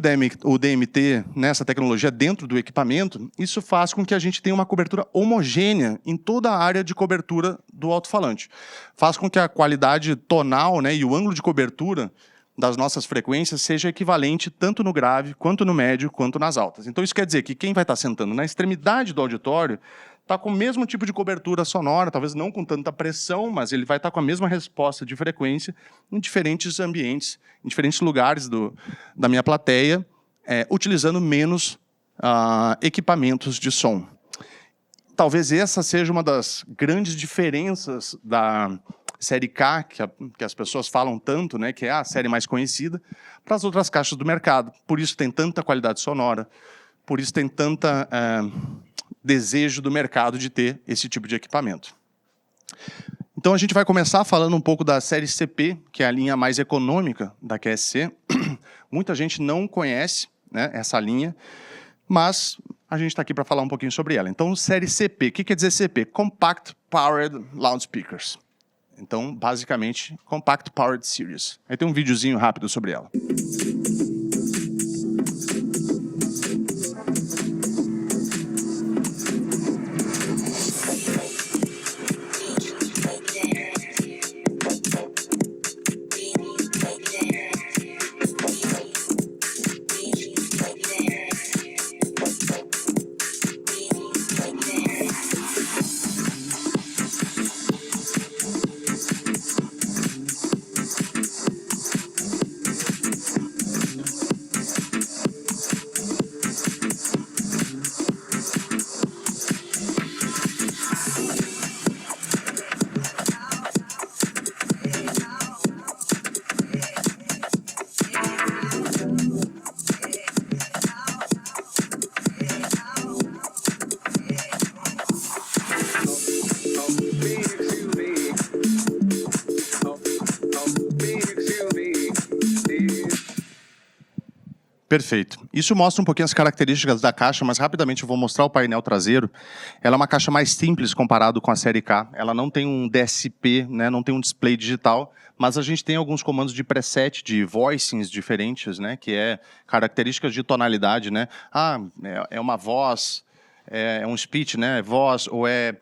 DMT, nessa tecnologia dentro do equipamento, isso faz com que a gente tenha uma cobertura homogênea em toda a área de cobertura do alto-falante. Faz com que a qualidade tonal, né, e o ângulo de cobertura das nossas frequências seja equivalente tanto no grave, quanto no médio, quanto nas altas. Então isso quer dizer que quem vai estar sentando na extremidade do auditório está com o mesmo tipo de cobertura sonora, talvez não com tanta pressão, mas ele vai estar com a mesma resposta de frequência em diferentes ambientes, em diferentes lugares da minha plateia, utilizando menos equipamentos de som. Talvez essa seja uma das grandes diferenças da série K, que as pessoas falam tanto, né, que é a série mais conhecida, para as outras caixas do mercado. Por isso tem tanta qualidade sonora, por isso tem tanta desejo do mercado de ter esse tipo de equipamento. Então a gente vai começar falando um pouco da série CP, que é a linha mais econômica da QSC. Muita gente não conhece, né, essa linha, mas a gente está aqui para falar um pouquinho sobre ela. Então, série CP, o que quer dizer CP? Compact Powered Loudspeakers. Então, basicamente, Compact Powered Series. Aí tem um videozinho rápido sobre ela. Perfeito. Isso mostra um pouquinho as características da caixa, mas rapidamente eu vou mostrar o painel traseiro. Ela é uma caixa mais simples comparado com a série K. Ela não tem um DSP, né, não tem um display digital, mas a gente tem alguns comandos de preset, de voicings diferentes, né, que é características de tonalidade, né? É uma voz, é um speech, né, voz, ou é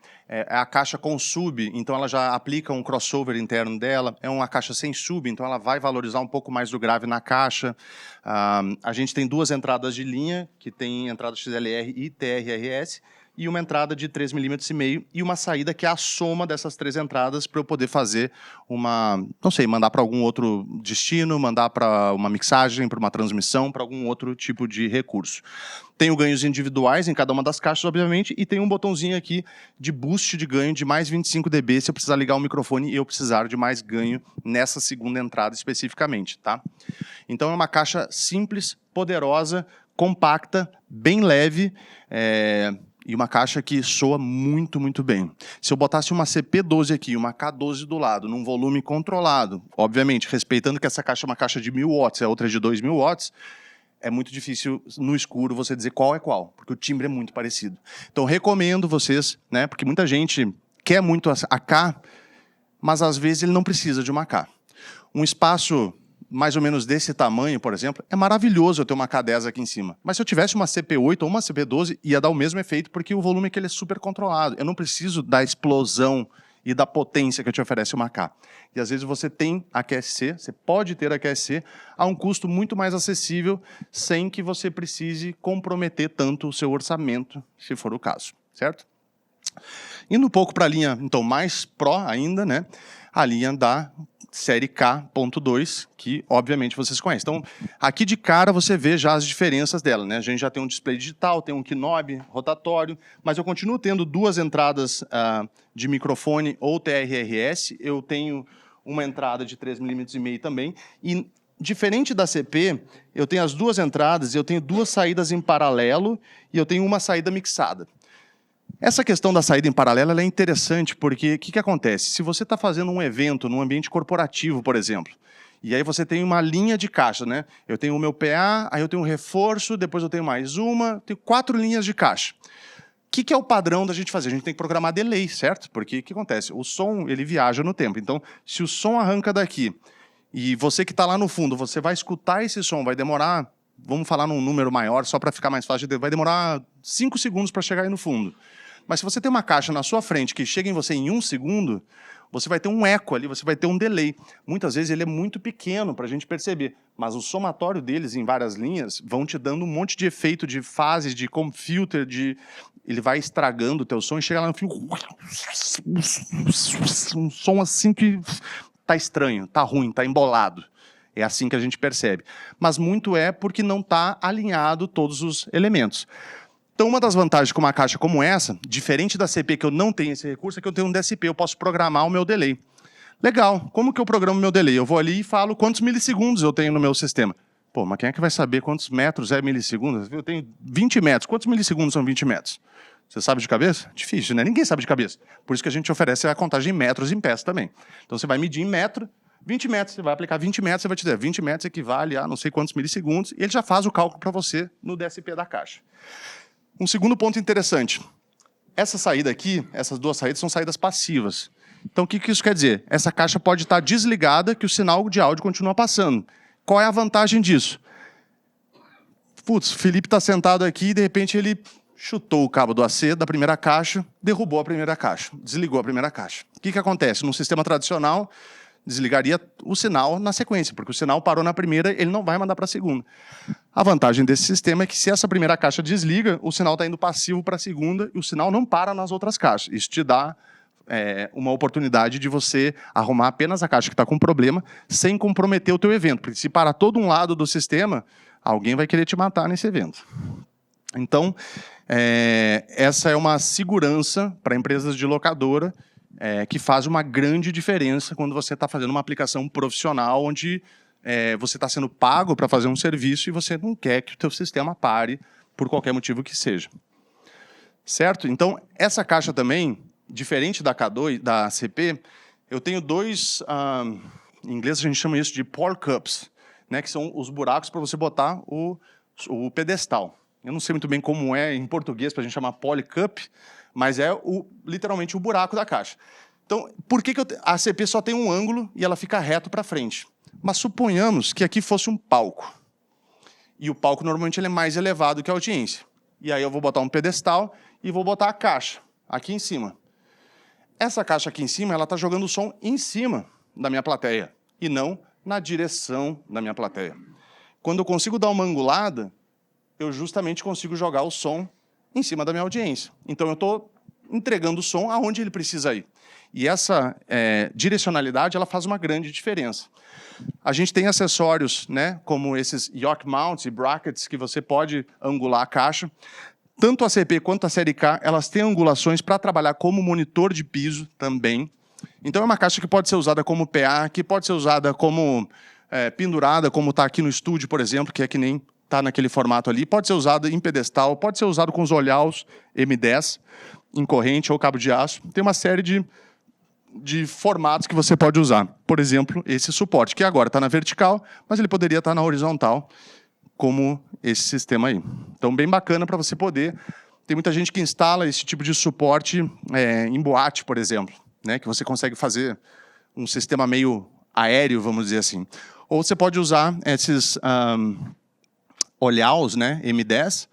a caixa com sub, então ela já aplica um crossover interno dela. É uma caixa sem sub, então ela vai valorizar um pouco mais do grave na caixa. A gente tem duas entradas de linha, que tem entrada XLR e TRRS, e uma entrada de 3,5 mm e uma saída que é a soma dessas três entradas para eu poder fazer não sei, mandar para algum outro destino, mandar para uma mixagem, para uma transmissão, para algum outro tipo de recurso. Tenho ganhos individuais em cada uma das caixas, obviamente, e tem um botãozinho aqui de boost de ganho de mais 25 dB se eu precisar ligar o microfone e eu precisar de mais ganho nessa segunda entrada especificamente, tá? Então é uma caixa simples, poderosa, compacta, bem leve, e uma caixa que soa muito, muito bem. Se eu botasse uma CP12 aqui e uma K12 do lado, num volume controlado, obviamente, respeitando que essa caixa é uma caixa de 1.000 watts, a outra é de 2.000 watts, é muito difícil no escuro você dizer qual é qual, porque o timbre é muito parecido. Então, recomendo vocês, né, porque muita gente quer muito a K, mas às vezes ele não precisa de uma K. Um espaço mais ou menos desse tamanho, por exemplo, é maravilhoso eu ter uma K10 aqui em cima. Mas se eu tivesse uma CP8 ou uma CP12, ia dar o mesmo efeito, porque o volume aqui ele é super controlado. Eu não preciso da explosão e da potência que te oferece uma K. E às vezes você tem a QSC, você pode ter a QSC a um custo muito mais acessível, sem que você precise comprometer tanto o seu orçamento, se for o caso, certo? Indo um pouco para a linha, então, mais Pro ainda, né? A linha da série K.2, que obviamente vocês conhecem. Então, aqui de cara você vê já as diferenças dela, né? A gente já tem um display digital, tem um knob rotatório, mas eu continuo tendo duas entradas de microfone ou TRRS, eu tenho uma entrada de 3,5 mm também, e diferente da CP, eu tenho as duas entradas, eu tenho duas saídas em paralelo e eu tenho uma saída mixada. Essa questão da saída em paralelo ela é interessante porque o que acontece? Se você está fazendo um evento num ambiente corporativo, por exemplo, e aí você tem uma linha de caixa, né? Eu tenho o meu PA, aí eu tenho um reforço, depois eu tenho mais uma, tenho 4 linhas de caixa. O que é o padrão da gente fazer? A gente tem que programar delay, certo? Porque o que acontece? O som ele viaja no tempo. Então, se o som arranca daqui e você que está lá no fundo, você vai escutar esse som, vai demorar, vamos falar num número maior, só para ficar mais fácil, vai demorar 5 segundos para chegar aí no fundo. Mas se você tem uma caixa na sua frente que chega em você em 1 segundo, você vai ter um eco ali, você vai ter um delay. Muitas vezes ele é muito pequeno para a gente perceber, mas o somatório deles em várias linhas vão te dando um monte de efeito de fases, de comb filter, ele vai estragando o teu som e chega lá no fim, um som assim que tá estranho, tá ruim, tá embolado. É assim que a gente percebe. Mas muito é porque não está alinhado todos os elementos. Então, uma das vantagens com uma caixa como essa, diferente da CP, que eu não tenho esse recurso, é que eu tenho um DSP, eu posso programar o meu delay. Legal, como que eu programo meu delay? Eu vou ali e falo quantos milissegundos eu tenho no meu sistema. Pô, mas quem é que vai saber quantos metros é milissegundos? Eu tenho 20 metros. Quantos milissegundos são 20 metros? Você sabe de cabeça? Difícil, né? Ninguém sabe de cabeça. Por isso que a gente oferece a contagem em metros em pés também. Então você vai medir em metro, 20 metros, você vai aplicar 20 metros, você vai te dizer 20 metros equivale a não sei quantos milissegundos, e ele já faz o cálculo para você no DSP da caixa. Um segundo ponto interessante. Essa saída aqui, essas duas saídas são saídas passivas. Então o que isso quer dizer? Essa caixa pode estar desligada que o sinal de áudio continua passando. Qual é a vantagem disso? Putz, o Felipe está sentado aqui e de repente ele chutou o cabo do AC da primeira caixa, derrubou a primeira caixa, desligou a primeira caixa. O que acontece? Num sistema tradicional, desligaria o sinal na sequência, porque o sinal parou na primeira, ele não vai mandar para a segunda. A vantagem desse sistema é que se essa primeira caixa desliga, o sinal está indo passivo para a segunda e o sinal não para nas outras caixas. Isso te dá uma oportunidade de você arrumar apenas a caixa que está com problema sem comprometer o teu evento, porque se parar todo um lado do sistema, alguém vai querer te matar nesse evento. Então, essa é uma segurança para empresas de locadora que faz uma grande diferença quando você está fazendo uma aplicação profissional onde você está sendo pago para fazer um serviço e você não quer que o teu sistema pare por qualquer motivo que seja. Certo? Então, essa caixa também, diferente da K2, da CP, eu tenho dois, em inglês a gente chama isso de pour cups, né, que são os buracos para você botar o pedestal. Eu não sei muito bem como é em português para a gente chamar polycup, mas é literalmente o buraco da caixa. Então, por que a CP só tem um ângulo e ela fica reto para frente? Mas suponhamos que aqui fosse um palco. E o palco normalmente ele é mais elevado que a audiência. E aí eu vou botar um pedestal e vou botar a caixa aqui em cima. Essa caixa aqui em cima, ela está jogando o som em cima da minha plateia e não na direção da minha plateia. Quando eu consigo dar uma angulada, eu justamente consigo jogar o som em cima da minha audiência. Então eu estou entregando o som aonde ele precisa ir. E essa direcionalidade ela faz uma grande diferença. A gente tem acessórios, né, como esses yoke mounts e brackets que você pode angular a caixa. Tanto a CP quanto a série K, elas têm angulações para trabalhar como monitor de piso também. Então é uma caixa que pode ser usada como PA, que pode ser usada como pendurada, como está aqui no estúdio, por exemplo, que é que nem está naquele formato ali. Pode ser usada em pedestal, pode ser usado com os olhaus M10, em corrente ou cabo de aço. Tem uma série de formatos que você pode usar. Por exemplo, esse suporte, que agora está na vertical, mas ele poderia estar na horizontal, como esse sistema aí. Então, bem bacana para você poder... Tem muita gente que instala esse tipo de suporte em boate, por exemplo, né, que você consegue fazer um sistema meio aéreo, vamos dizer assim. Ou você pode usar esses olhaus, né, M10,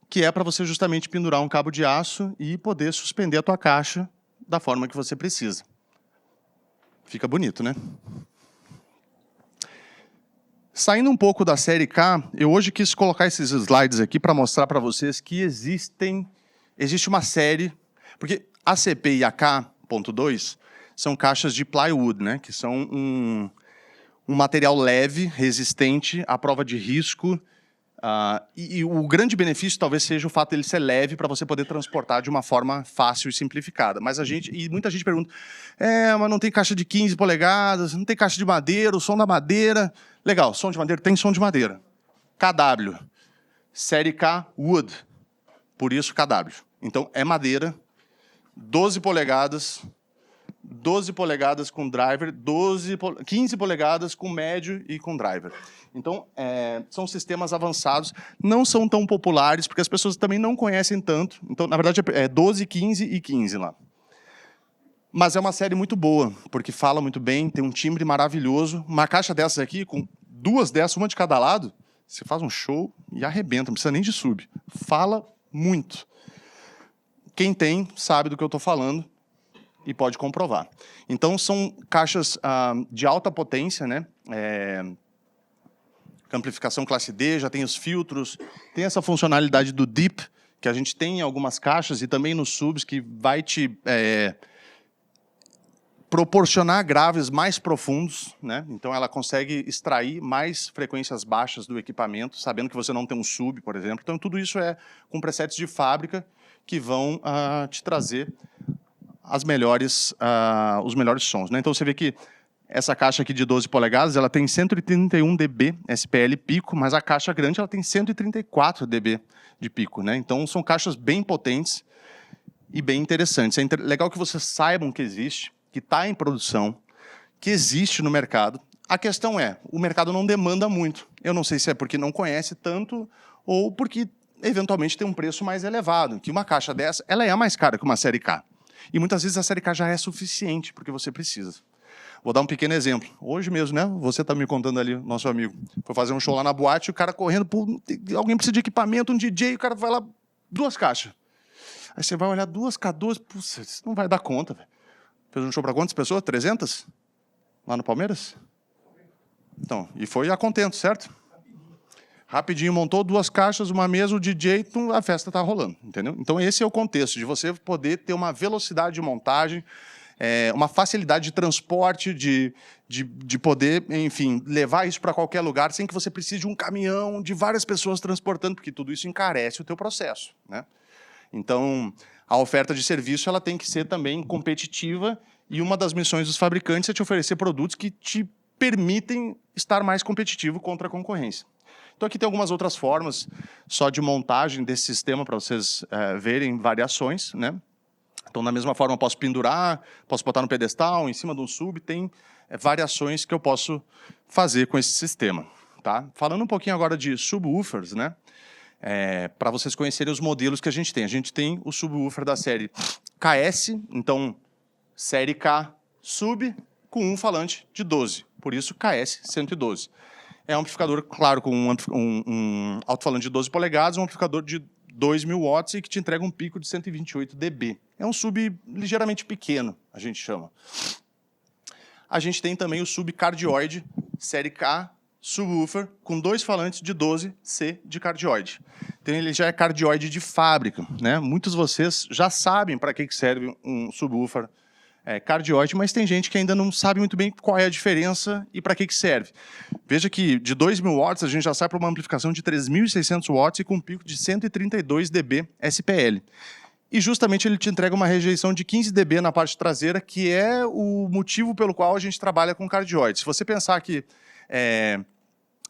que é para você justamente pendurar um cabo de aço e poder suspender a tua caixa da forma que você precisa. Fica bonito, né? Saindo um pouco da série K, eu hoje quis colocar esses slides aqui para mostrar para vocês que existe uma série, porque a CP e a K.2 são caixas de plywood, né, que são um material leve, resistente à prova de risco, e o grande benefício talvez seja o fato dele ser leve para você poder transportar de uma forma fácil e simplificada. Mas muita gente pergunta, mas não tem caixa de 15 polegadas, não tem caixa de madeira, o som da madeira... Legal, som de madeira, tem som de madeira. KW, série K Wood, por isso KW. Então é madeira, 12 polegadas com driver, 15 polegadas com médio e com driver. Então, são sistemas avançados, não são tão populares, porque as pessoas também não conhecem tanto. Então, na verdade, é 12, 15 e 15 lá. Mas é uma série muito boa, porque fala muito bem, tem um timbre maravilhoso. Uma caixa dessas aqui, com duas dessas, uma de cada lado, você faz um show e arrebenta, não precisa nem de sub. Fala muito. Quem tem, sabe do que eu estou falando e pode comprovar. Então, são caixas de alta potência, né? Amplificação classe D, já tem os filtros, tem essa funcionalidade do Deep, que a gente tem em algumas caixas e também nos subs, que vai te proporcionar graves mais profundos, né? Então ela consegue extrair mais frequências baixas do equipamento, sabendo que você não tem um sub, por exemplo. Então tudo isso é com presets de fábrica que vão te trazer os melhores sons, né? Então você vê que essa caixa aqui de 12 polegadas, ela tem 131 dB SPL pico, mas a caixa grande ela tem 134 dB de pico, né? Então são caixas bem potentes e bem interessantes. É legal que vocês saibam que existe, que está em produção, que existe no mercado. A questão é, o mercado não demanda muito. Eu não sei se é porque não conhece tanto ou porque eventualmente tem um preço mais elevado, que uma caixa dessa, ela é mais cara que uma série K. E muitas vezes a série K já é suficiente porque você precisa. Vou dar um pequeno exemplo. Hoje mesmo, né? Você está me contando ali, nosso amigo. Foi fazer um show lá na boate, o cara correndo, alguém precisa de equipamento, um DJ, o cara vai lá, 2 caixas. Aí você vai olhar 2K12, puxa, isso não vai dar conta, velho. Fez um show para quantas pessoas? 300? Lá no Palmeiras? Então, e foi a contento, certo? Rapidinho, montou 2 caixas, uma mesa, o DJ, a festa está rolando, entendeu? Então esse é o contexto, de você poder ter uma velocidade de montagem, uma facilidade de transporte, de poder, enfim, levar isso para qualquer lugar sem que você precise de um caminhão, de várias pessoas transportando, porque tudo isso encarece o teu processo, né? Então, a oferta de serviço ela tem que ser também competitiva e uma das missões dos fabricantes é te oferecer produtos que te permitem estar mais competitivo contra a concorrência. Então aqui tem algumas outras formas só de montagem desse sistema para vocês verem variações, né? Então, da mesma forma, eu posso pendurar, posso botar no pedestal, em cima de um sub, tem variações que eu posso fazer com esse sistema, tá? Falando um pouquinho agora de subwoofers, né? Para vocês conhecerem os modelos que a gente tem. A gente tem o subwoofer da série KS, então, série K sub com um falante de 12, por isso KS 112. É um amplificador, claro, com um alto-falante de 12 polegadas, um amplificador de 2.000 watts e que te entrega um pico de 128 dB. É um sub ligeiramente pequeno, a gente chama. A gente tem também o sub cardioide, série K, subwoofer, com 2 falantes de 12C de cardioide. Então ele já é cardioide de fábrica, né? Muitos de vocês já sabem para que serve um subwoofer cardioide, mas tem gente que ainda não sabe muito bem qual é a diferença e para que serve. Veja que de 2.000 watts a gente já sai para uma amplificação de 3.600 watts e com um pico de 132 dB SPL. E justamente ele te entrega uma rejeição de 15 dB na parte traseira, que é o motivo pelo qual a gente trabalha com cardioide. Se você pensar que...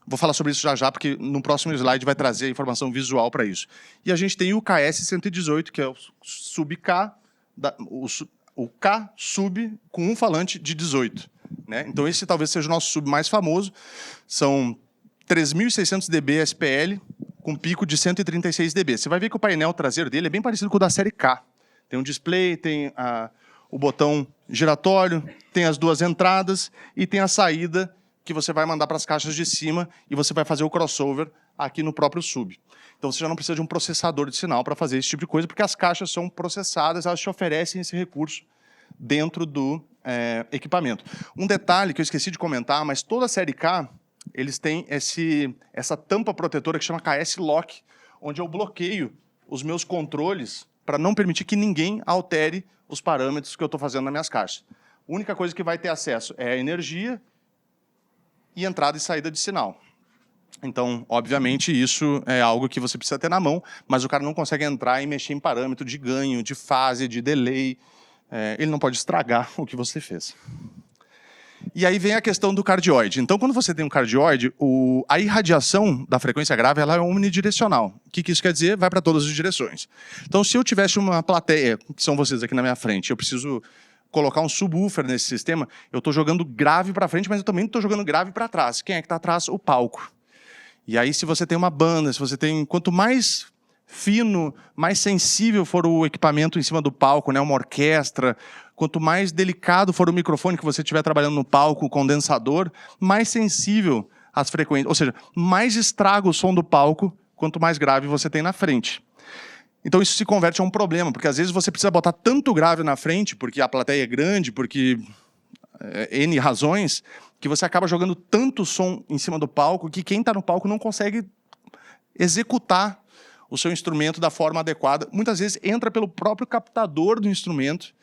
vou falar sobre isso já, porque no próximo slide vai trazer a informação visual para isso. E a gente tem o KS 118, que é o sub-K, o K sub com um falante de 18. Né? Então esse talvez seja o nosso sub mais famoso. São 3.600 dB SPL com pico de 136 dB. Você vai ver que o painel traseiro dele é bem parecido com o da série K. Tem um display, tem o botão giratório, tem as 2 entradas e tem a saída que você vai mandar para as caixas de cima e você vai fazer o crossover aqui no próprio sub. Então você já não precisa de um processador de sinal para fazer esse tipo de coisa, porque as caixas são processadas, elas te oferecem esse recurso dentro do equipamento. Um detalhe que eu esqueci de comentar, mas toda a série K, eles têm essa tampa protetora que chama KS Lock, onde eu bloqueio os meus controles para não permitir que ninguém altere os parâmetros que eu estou fazendo nas minhas caixas. A única coisa que vai ter acesso é a energia e entrada e saída de sinal. Então, obviamente, isso é algo que você precisa ter na mão, mas o cara não consegue entrar e mexer em parâmetro de ganho, de fase, de delay. Ele não pode estragar o que você fez. E aí vem a questão do cardioide. Então, quando você tem um cardioide, a irradiação da frequência grave ela é unidirecional. O que isso quer dizer? Vai para todas as direções. Então, se eu tivesse uma plateia, que são vocês aqui na minha frente, eu preciso colocar um subwoofer nesse sistema, eu estou jogando grave para frente, mas eu também estou jogando grave para trás. Quem é que está atrás? O palco. E aí, se você tem uma banda, se você tem... Quanto mais fino, mais sensível for o equipamento em cima do palco, né, uma orquestra, quanto mais delicado for o microfone que você estiver trabalhando no palco, o condensador, mais sensível às frequências. Ou seja, mais estraga o som do palco, quanto mais grave você tem na frente. Então isso se converte a um problema, porque às vezes você precisa botar tanto grave na frente, porque a plateia é grande, porque N razões, que você acaba jogando tanto som em cima do palco que quem está no palco não consegue executar o seu instrumento da forma adequada. Muitas vezes entra pelo próprio captador do instrumento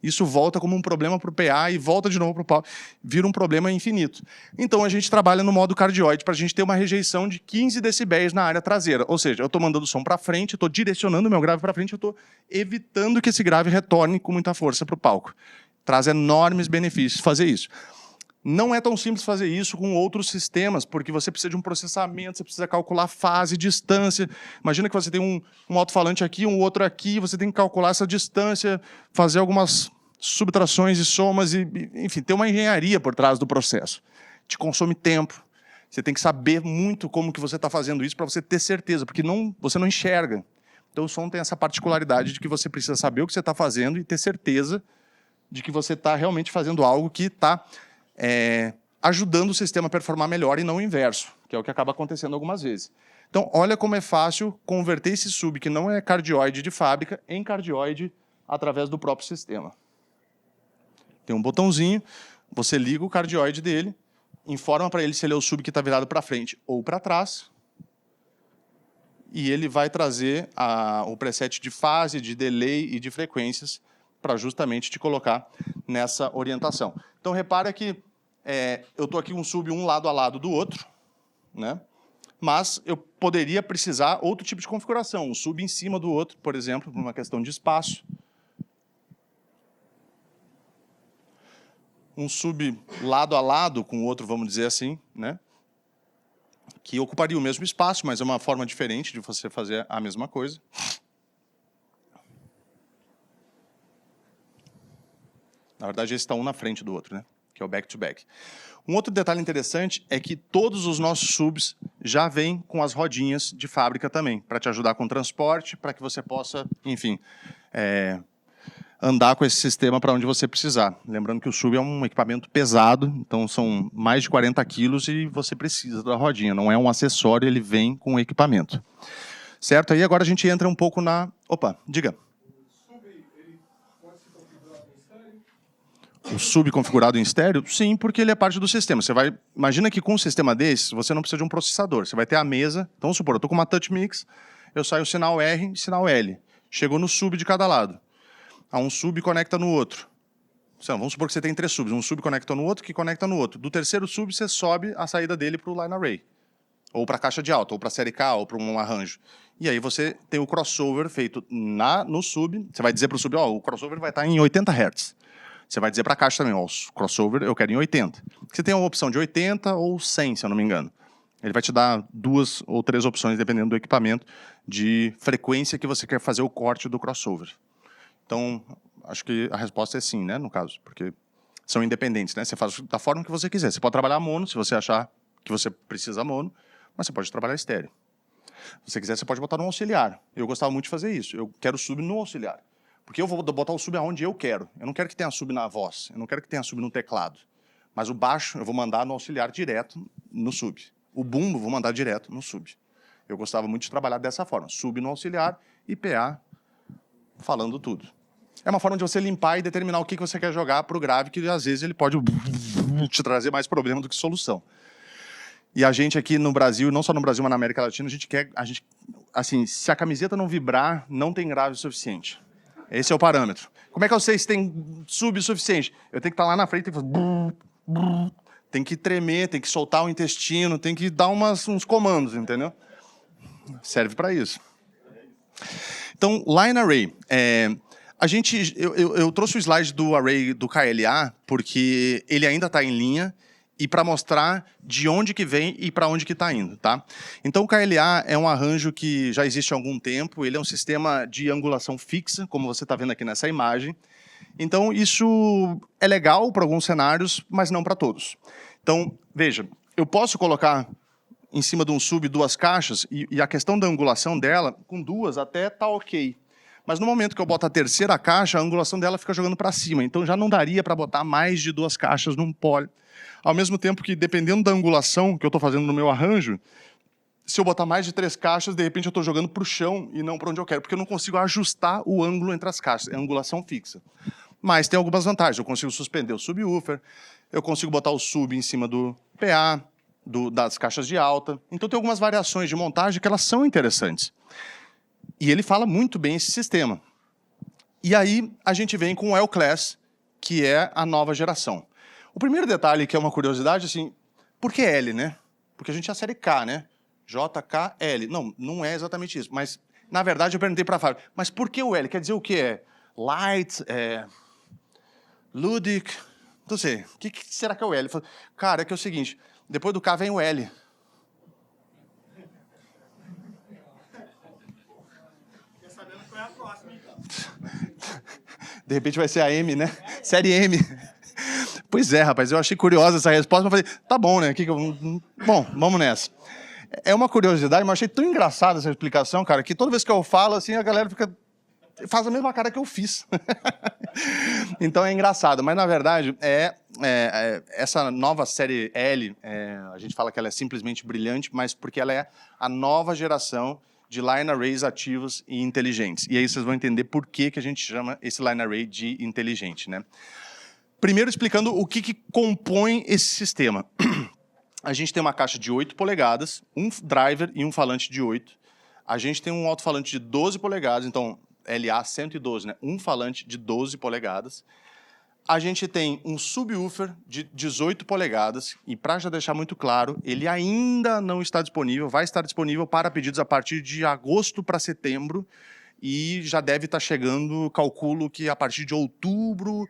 isso volta como um problema para o PA e volta de novo para o pau, vira um problema infinito. Então a gente trabalha no modo cardioide para a gente ter uma rejeição de 15 decibéis na área traseira, ou seja, eu estou mandando o som para frente, estou direcionando o meu grave para frente, eu estou evitando que esse grave retorne com muita força para o palco. Traz enormes benefícios fazer isso. Não é tão simples fazer isso com outros sistemas, porque você precisa de um processamento, você precisa calcular fase, distância. Imagina que você tem um alto-falante aqui, um outro aqui, você tem que calcular essa distância, fazer algumas subtrações e somas, enfim, tem uma engenharia por trás do processo. Te consome tempo. Você tem que saber muito como que você está fazendo isso para você ter certeza, porque você não enxerga. Então o som tem essa particularidade de que você precisa saber o que você está fazendo e ter certeza de que você está realmente fazendo algo que está ajudando o sistema a performar melhor e não o inverso, que é o que acaba acontecendo algumas vezes. Então, olha como é fácil converter esse sub, que não é cardioide de fábrica, em cardioide através do próprio sistema. Tem um botãozinho, você liga o cardioide dele, informa para ele se ele é o sub que está virado para frente ou para trás, e ele vai trazer o preset de fase, de delay e de frequências para justamente te colocar nessa orientação. Então, repara que eu estou aqui um sub um lado a lado do outro, né? Mas eu poderia precisar outro tipo de configuração, um sub em cima do outro, por exemplo, por uma questão de espaço. Um sub lado a lado com o outro, vamos dizer assim, né? Que ocuparia o mesmo espaço, mas é uma forma diferente de você fazer a mesma coisa. Na verdade, esse está um na frente do outro, né? Que é o back-to-back. Um outro detalhe interessante é que todos os nossos subs já vêm com as rodinhas de fábrica também, para te ajudar com o transporte, para que você possa, enfim, andar com esse sistema para onde você precisar. Lembrando que o sub é um equipamento pesado, então são mais de 40 quilos e você precisa da rodinha, não é um acessório, ele vem com o equipamento. Certo? Aí agora a gente entra um pouco na... Opa, diga. O sub configurado em estéreo? Sim, porque ele é parte do sistema. Imagina que com um sistema desse, você não precisa de um processador. Você vai ter a mesa. Então, vamos supor, eu estou com uma touch mix, eu saio sinal R e sinal L. Chegou no sub de cada lado. Um sub conecta no outro. Vamos supor que você tem 3 subs. Um sub conecta no outro, que conecta no outro. Do terceiro sub, você sobe a saída dele para o line array. Ou para a caixa de alta, ou para a série K, ou para um arranjo. E aí você tem o crossover feito no sub. Você vai dizer para o sub, o crossover vai estar em 80 Hz. Você vai dizer para a caixa também, o crossover eu quero em 80. Você tem uma opção de 80 ou 100, se eu não me engano. Ele vai te dar 2 ou 3 opções, dependendo do equipamento, de frequência que você quer fazer o corte do crossover. Então, acho que a resposta é sim, né, no caso, porque são independentes, né? Você faz da forma que você quiser. Você pode trabalhar mono, se você achar que você precisa mono, mas você pode trabalhar estéreo. Se você quiser, você pode botar no auxiliar. Eu gostava muito de fazer isso. Eu quero sub no auxiliar. Porque eu vou botar o sub aonde eu quero. Eu não quero que tenha sub na voz, eu não quero que tenha sub no teclado. Mas o baixo eu vou mandar no auxiliar direto no sub. O bumbo eu vou mandar direto no sub. Eu gostava muito de trabalhar dessa forma. Sub no auxiliar e PA falando tudo. É uma forma de você limpar e determinar o que você quer jogar para o grave, que às vezes ele pode te trazer mais problema do que solução. E a gente aqui no Brasil, não só no Brasil, mas na América Latina, assim, se a camiseta não vibrar, não tem grave o suficiente. Esse é o parâmetro. Como é que eu sei se tem sub suficiente? Eu tenho que estar lá na frente, tem que tremer, tem que soltar o intestino, tem que dar uns comandos, entendeu? Serve para isso. Então, line array. Eu trouxe o slide do array do KLA, porque ele ainda está em linha, e para mostrar de onde que vem e para onde que está indo, tá? Então o KLA é um arranjo que já existe há algum tempo, ele é um sistema de angulação fixa, como você está vendo aqui nessa imagem. Então isso é legal para alguns cenários, mas não para todos. Então, veja, eu posso colocar em cima de um sub 2 caixas, e a questão da angulação dela, com 2 até está ok. Mas no momento que eu boto a terceira caixa, a angulação dela fica jogando para cima, então já não daria para botar mais de 2 caixas num poly. Ao mesmo tempo que, dependendo da angulação que eu estou fazendo no meu arranjo, se eu botar mais de 3 caixas, de repente eu estou jogando para o chão e não para onde eu quero, porque eu não consigo ajustar o ângulo entre as caixas, é angulação fixa. Mas tem algumas vantagens, eu consigo suspender o subwoofer, eu consigo botar o sub em cima do PA, das caixas de alta. Então tem algumas variações de montagem que elas são interessantes. E ele fala muito bem esse sistema. E aí a gente vem com o L-Class, que é a nova geração. O primeiro detalhe, que é uma curiosidade, assim, por que L, né? Porque a gente é a série K, né? JKL. Não, não é exatamente isso. Mas, na verdade, eu perguntei para a Fábio, mas por que o L? Quer dizer o quê? É Light, Ludic, não sei. O que será que é o L? Ele falou, cara, é que é o seguinte, depois do K vem o L. Quer sabendo qual é a próxima, então? De repente vai ser a M, né? Série M. Pois é, rapaz, eu achei curiosa essa resposta, mas falei, tá bom, né? Bom, vamos nessa. É uma curiosidade, mas achei tão engraçada essa explicação, cara, que toda vez que eu falo, assim, a galera faz a mesma cara que eu fiz. Então é engraçado, mas na verdade, essa nova série L, a gente fala que ela é simplesmente brilhante, mas porque ela é a nova geração de line arrays ativos e inteligentes. E aí vocês vão entender por que a gente chama esse line array de inteligente, né? Primeiro explicando o que compõe esse sistema. A gente tem uma caixa de 8 polegadas, um driver e um falante de 8. A gente tem um alto-falante de 12 polegadas, então LA 112, né? Um falante de 12 polegadas. A gente tem um subwoofer de 18 polegadas, e para já deixar muito claro, ele ainda não está disponível, vai estar disponível para pedidos a partir de agosto para setembro, e já deve estar chegando, calculo que a partir de outubro,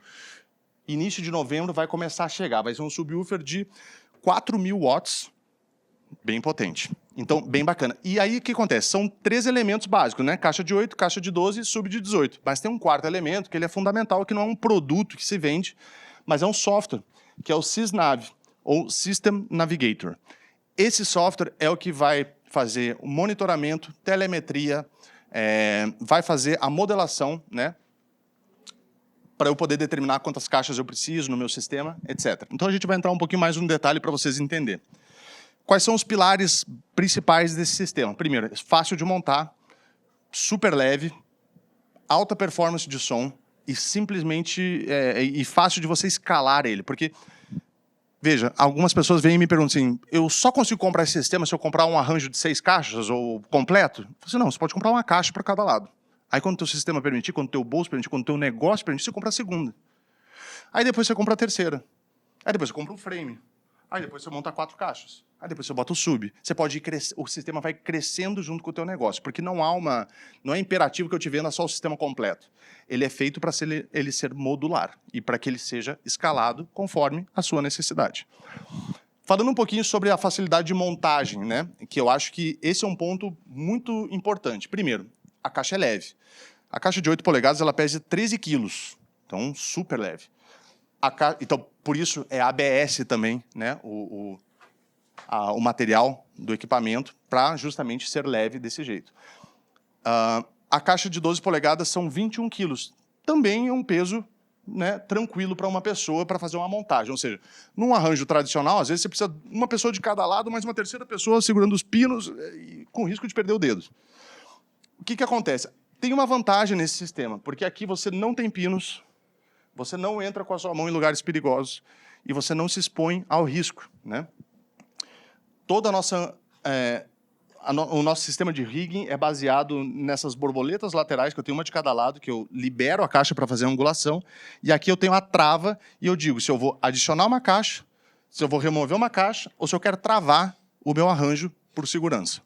início de novembro, vai começar a chegar. Vai ser um subwoofer de 4.000 watts, bem potente. Então, bem bacana. E aí, o que acontece? São 3 elementos básicos, né? Caixa de 8, caixa de 12 e sub de 18. Mas tem um quarto elemento, que ele é fundamental, que não é um produto que se vende, mas é um software, que é o SysNav, ou System Navigator. Esse software é o que vai fazer o monitoramento, telemetria, vai fazer a modelação, né? Para eu poder determinar quantas caixas eu preciso no meu sistema, etc. Então, a gente vai entrar um pouquinho mais no detalhe para vocês entenderem. Quais são os pilares principais desse sistema? Primeiro, é fácil de montar, super leve, alta performance de som e simplesmente e fácil de você escalar ele. Porque, veja, algumas pessoas vêm e me perguntam assim, eu só consigo comprar esse sistema se eu comprar um arranjo de 6 caixas ou completo? Eu falo assim, não, você pode comprar uma caixa para cada lado. Aí quando o teu sistema permitir, quando o teu bolso permitir, quando o teu negócio permitir, você compra a segunda. Aí depois você compra a terceira. Aí depois você compra um frame. Aí depois você monta 4 caixas. Aí depois você bota o sub. Você pode ir o sistema vai crescendo junto com o teu negócio, porque não é imperativo que eu te venda só o sistema completo. Ele é feito para ele ser modular e para que ele seja escalado conforme a sua necessidade. Falando um pouquinho sobre a facilidade de montagem, né? Que eu acho que esse é um ponto muito importante. Primeiro, a caixa é leve. A caixa de 8 polegadas ela pesa 13 quilos, então super leve. Então, por isso é ABS também, né? O material do equipamento, para justamente ser leve desse jeito. A caixa de 12 polegadas são 21 quilos. Também é um peso, né, tranquilo para uma pessoa para fazer uma montagem. Ou seja, num arranjo tradicional, às vezes você precisa de uma pessoa de cada lado, mas uma terceira pessoa segurando os pinos, com risco de perder o dedo. O que acontece? Tem uma vantagem nesse sistema, porque aqui você não tem pinos, você não entra com a sua mão em lugares perigosos e você não se expõe ao risco, né? Toda o nosso sistema de rigging é baseado nessas borboletas laterais, que eu tenho uma de cada lado, que eu libero a caixa para fazer a angulação, e aqui eu tenho a trava, e eu digo se eu vou adicionar uma caixa, se eu vou remover uma caixa, ou se eu quero travar o meu arranjo por segurança.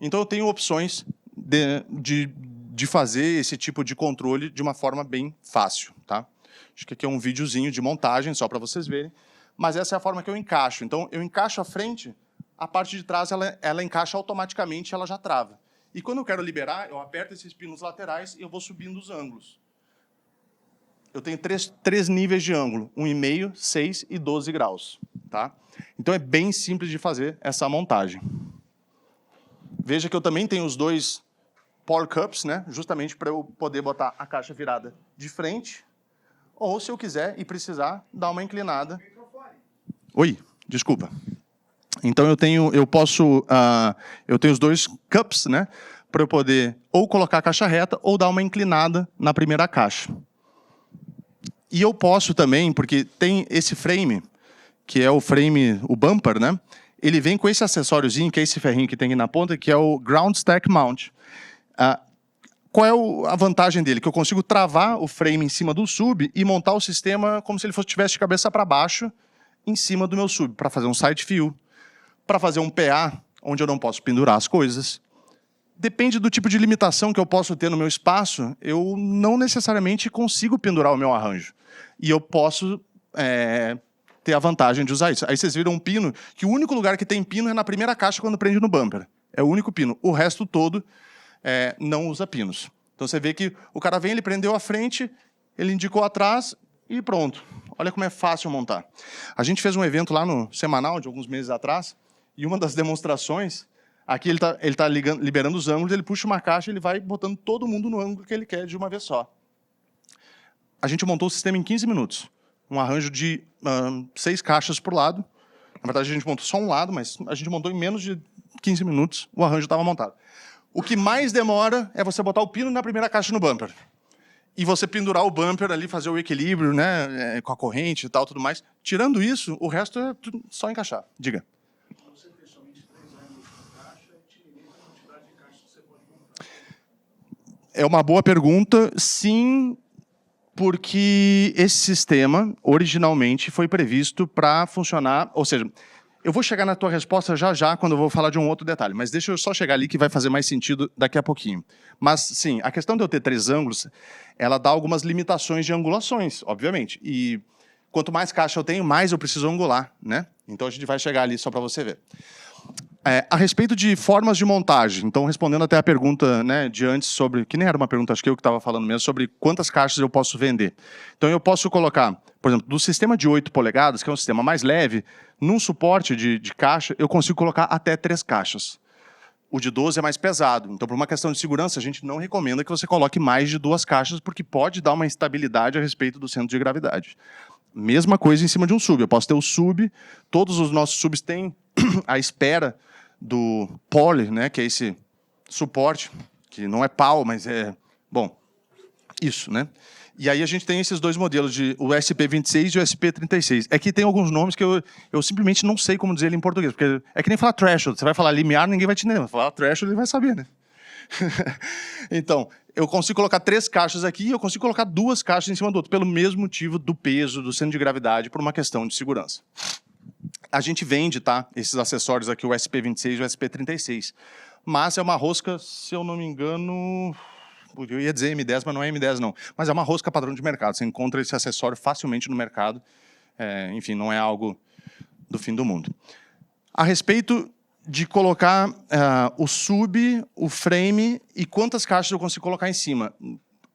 Então, eu tenho opções de fazer esse tipo de controle de uma forma bem fácil, tá? Acho que aqui é um videozinho de montagem, só para vocês verem, mas essa é a forma que eu encaixo. Então, eu encaixo a frente, a parte de trás ela encaixa automaticamente, ela já trava. E quando eu quero liberar, eu aperto esses pinos laterais e eu vou subindo os ângulos. Eu tenho três níveis de ângulo, 1,5, 6 e 12 graus. Tá? Então é bem simples de fazer essa montagem. Veja que eu também tenho os 2 pour cups, né? Justamente para eu poder botar a caixa virada de frente, ou se eu quiser e precisar, dar uma inclinada. Oi, desculpa. Então eu tenho os 2 cups, né, para eu poder ou colocar a caixa reta ou dar uma inclinada na primeira caixa. E eu posso também, porque tem esse frame, que é o frame, o bumper, né? Ele vem com esse acessóriozinho, que é esse ferrinho que tem aqui na ponta, que é o Ground Stack Mount. Qual é a vantagem dele? Que eu consigo travar o frame em cima do sub e montar o sistema como se ele estivesse de cabeça para baixo em cima do meu sub, para fazer um side fill, para fazer um PA, onde eu não posso pendurar as coisas. Depende do tipo de limitação que eu posso ter no meu espaço, eu não necessariamente consigo pendurar o meu arranjo. E eu posso ter a vantagem de usar isso. Aí vocês viram um pino, que o único lugar que tem pino é na primeira caixa quando prende no bumper. É o único pino. O resto todo não usa pinos. Então você vê que o cara vem, ele prendeu a frente, ele indicou atrás e pronto. Olha como é fácil montar. A gente fez um evento lá no Semanal, de alguns meses atrás, e uma das demonstrações, aqui ele tá liberando os ângulos, ele puxa uma caixa e ele vai botando todo mundo no ângulo que ele quer de uma vez só. A gente montou o sistema em 15 minutos. Um arranjo de 6 caixas por lado. Na verdade, a gente montou só um lado, mas a gente montou em menos de 15 minutos, o arranjo estava montado. O que mais demora é você botar o pino na primeira caixa no bumper. E você pendurar o bumper ali, fazer o equilíbrio, né, com a corrente e tal, tudo mais. Tirando isso, o resto é só encaixar. Diga. Você tem somente 3 ângulos por caixa e te limita a quantidade de caixas que você pode montar. É uma boa pergunta, sim, porque esse sistema, originalmente, foi previsto para funcionar, ou seja, eu vou chegar na tua resposta já, quando eu vou falar de um outro detalhe, mas deixa eu só chegar ali que vai fazer mais sentido daqui a pouquinho. Mas, sim, a questão de eu ter 3 ângulos, ela dá algumas limitações de angulações, obviamente. E quanto mais caixa eu tenho, mais eu preciso angular, né? Então a gente vai chegar ali só para você ver. A respeito de formas de montagem, então respondendo até a pergunta, né, de antes sobre, que nem era uma pergunta, acho que eu que estava falando mesmo, sobre quantas caixas eu posso vender. Então eu posso colocar, por exemplo, do sistema de 8 polegadas, que é um sistema mais leve, num suporte de caixa, eu consigo colocar até 3 caixas. O de 12 é mais pesado, então por uma questão de segurança, a gente não recomenda que você coloque mais de 2 caixas, porque pode dar uma instabilidade a respeito do centro de gravidade. Mesma coisa em cima de um sub, eu posso ter o sub, todos os nossos subs têm a espera do poly, né, que é esse suporte, que não é pau, mas é, bom, isso, né? E aí a gente tem esses 2 modelos, o SP26 e o SP36. É que tem alguns nomes que eu simplesmente não sei como dizer ele em português, porque é que nem falar threshold, você vai falar limiar, ninguém vai te entender, vai falar threshold, ele vai saber, né? Então, eu consigo colocar 3 caixas aqui e eu consigo colocar 2 caixas em cima do outro, pelo mesmo motivo do peso, do centro de gravidade, por uma questão de segurança. A gente vende, tá, esses acessórios aqui, o SP26 e o SP36. Mas é uma rosca, se eu não me engano, eu ia dizer M10, mas não é M10 não. Mas é uma rosca padrão de mercado, você encontra esse acessório facilmente no mercado. Enfim, não é algo do fim do mundo. A respeito de colocar o sub, o frame e quantas caixas eu consigo colocar em cima.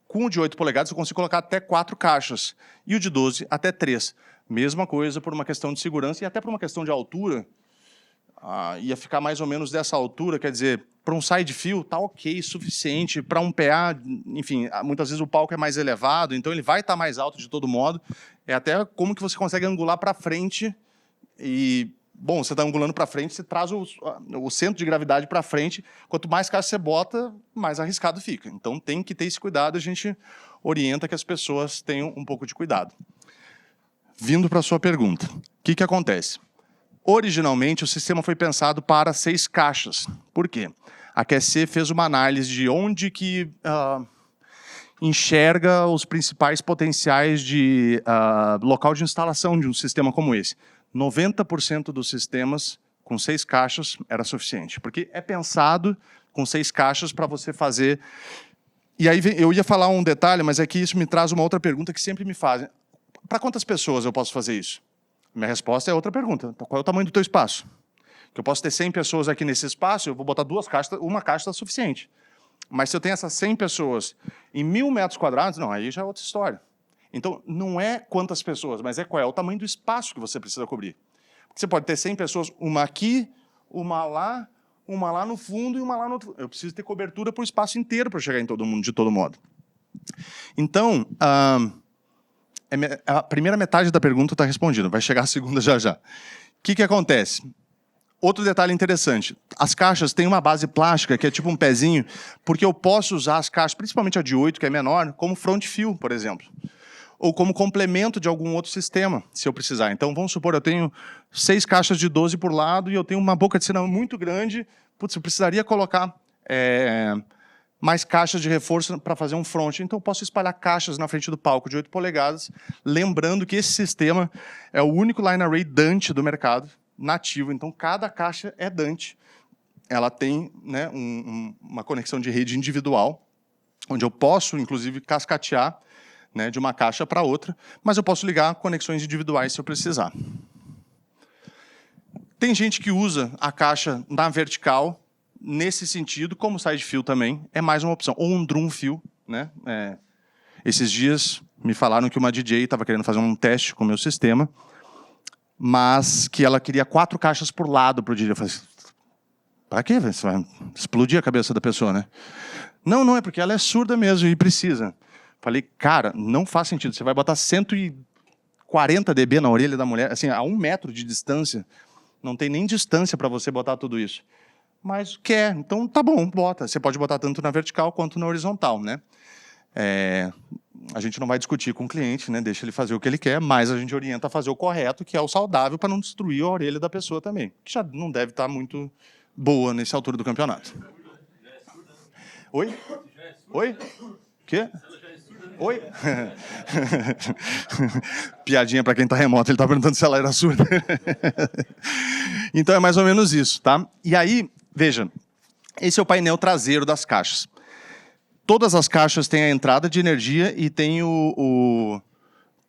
Com o de 8 polegadas eu consigo colocar até 4 caixas. E o de 12 até 3. Mesma coisa por uma questão de segurança e até por uma questão de altura. Ia ficar mais ou menos dessa altura, quer dizer, para um side fill tá ok, suficiente. Para um PA, enfim, muitas vezes o palco é mais elevado, então ele vai estar mais alto de todo modo. É até como que você consegue angular para frente e... Bom, você está angulando para frente, você traz o centro de gravidade para frente. Quanto mais caixa você bota, mais arriscado fica. Então tem que ter esse cuidado, a gente orienta que as pessoas tenham um pouco de cuidado. Vindo para a sua pergunta, o que acontece? Originalmente, o sistema foi pensado para 6 caixas. Por quê? A QSC fez uma análise de onde que enxerga os principais potenciais de local de instalação de um sistema como esse. 90% dos sistemas com 6 caixas era suficiente, porque é pensado com 6 caixas para você fazer... E aí eu ia falar um detalhe, mas é que isso me traz uma outra pergunta que sempre me fazem. Para quantas pessoas eu posso fazer isso? Minha resposta é outra pergunta. Qual é o tamanho do teu espaço? Que eu posso ter 100 pessoas aqui nesse espaço, eu vou botar 2 caixas, uma caixa está suficiente. Mas se eu tenho essas 100 pessoas em 1.000 metros quadrados, não, aí já é outra história. Então, não é quantas pessoas, mas qual é o tamanho do espaço que você precisa cobrir. Porque você pode ter 100 pessoas, uma aqui, uma lá no fundo e uma lá no outro. Eu preciso ter cobertura para o espaço inteiro para chegar em todo mundo, de todo modo. Então, a primeira metade da pergunta está respondida, vai chegar a segunda já. O que acontece? Outro detalhe interessante, as caixas têm uma base plástica, que é tipo um pezinho, porque eu posso usar as caixas, principalmente a de 8, que é menor, como front fill, por exemplo. Ou como complemento de algum outro sistema, se eu precisar. Então, vamos supor, eu tenho 6 caixas de 12 por lado e eu tenho uma boca de cinema muito grande, putz, eu precisaria colocar mais caixas de reforço para fazer um front. Então, eu posso espalhar caixas na frente do palco de 8 polegadas, lembrando que esse sistema é o único line array Dante do mercado, nativo. Então, cada caixa é Dante. Ela tem, né, uma conexão de rede individual, onde eu posso, inclusive, cascatear, né, de uma caixa para outra, mas eu posso ligar conexões individuais se eu precisar. Tem gente que usa a caixa na vertical, nesse sentido, como side fill também, é mais uma opção. Ou um drum fill, né? Esses dias me falaram que uma DJ estava querendo fazer um teste com o meu sistema, mas que ela queria 4 caixas por lado para o DJ. Eu falei, para quê? Você vai explodir a cabeça da pessoa, né? Não, é porque ela é surda mesmo e precisa. Falei, cara, não faz sentido. Você vai botar 140 dB na orelha da mulher, assim, a 1 metro de distância. Não tem nem distância para você botar tudo isso. Mas quer, então tá bom, bota. Você pode botar tanto na vertical quanto na horizontal, né? A gente não vai discutir com o cliente, né? Deixa ele fazer o que ele quer, mas a gente orienta a fazer o correto, que é o saudável, para não destruir a orelha da pessoa também. Que já não deve estar muito boa nessa altura do campeonato. Oi? Oi? Quê? Oi? Piadinha para quem está remoto, ele está perguntando se ela era surda. Então é mais ou menos isso, tá? E aí, veja, esse é o painel traseiro das caixas. Todas as caixas têm a entrada de energia e tem o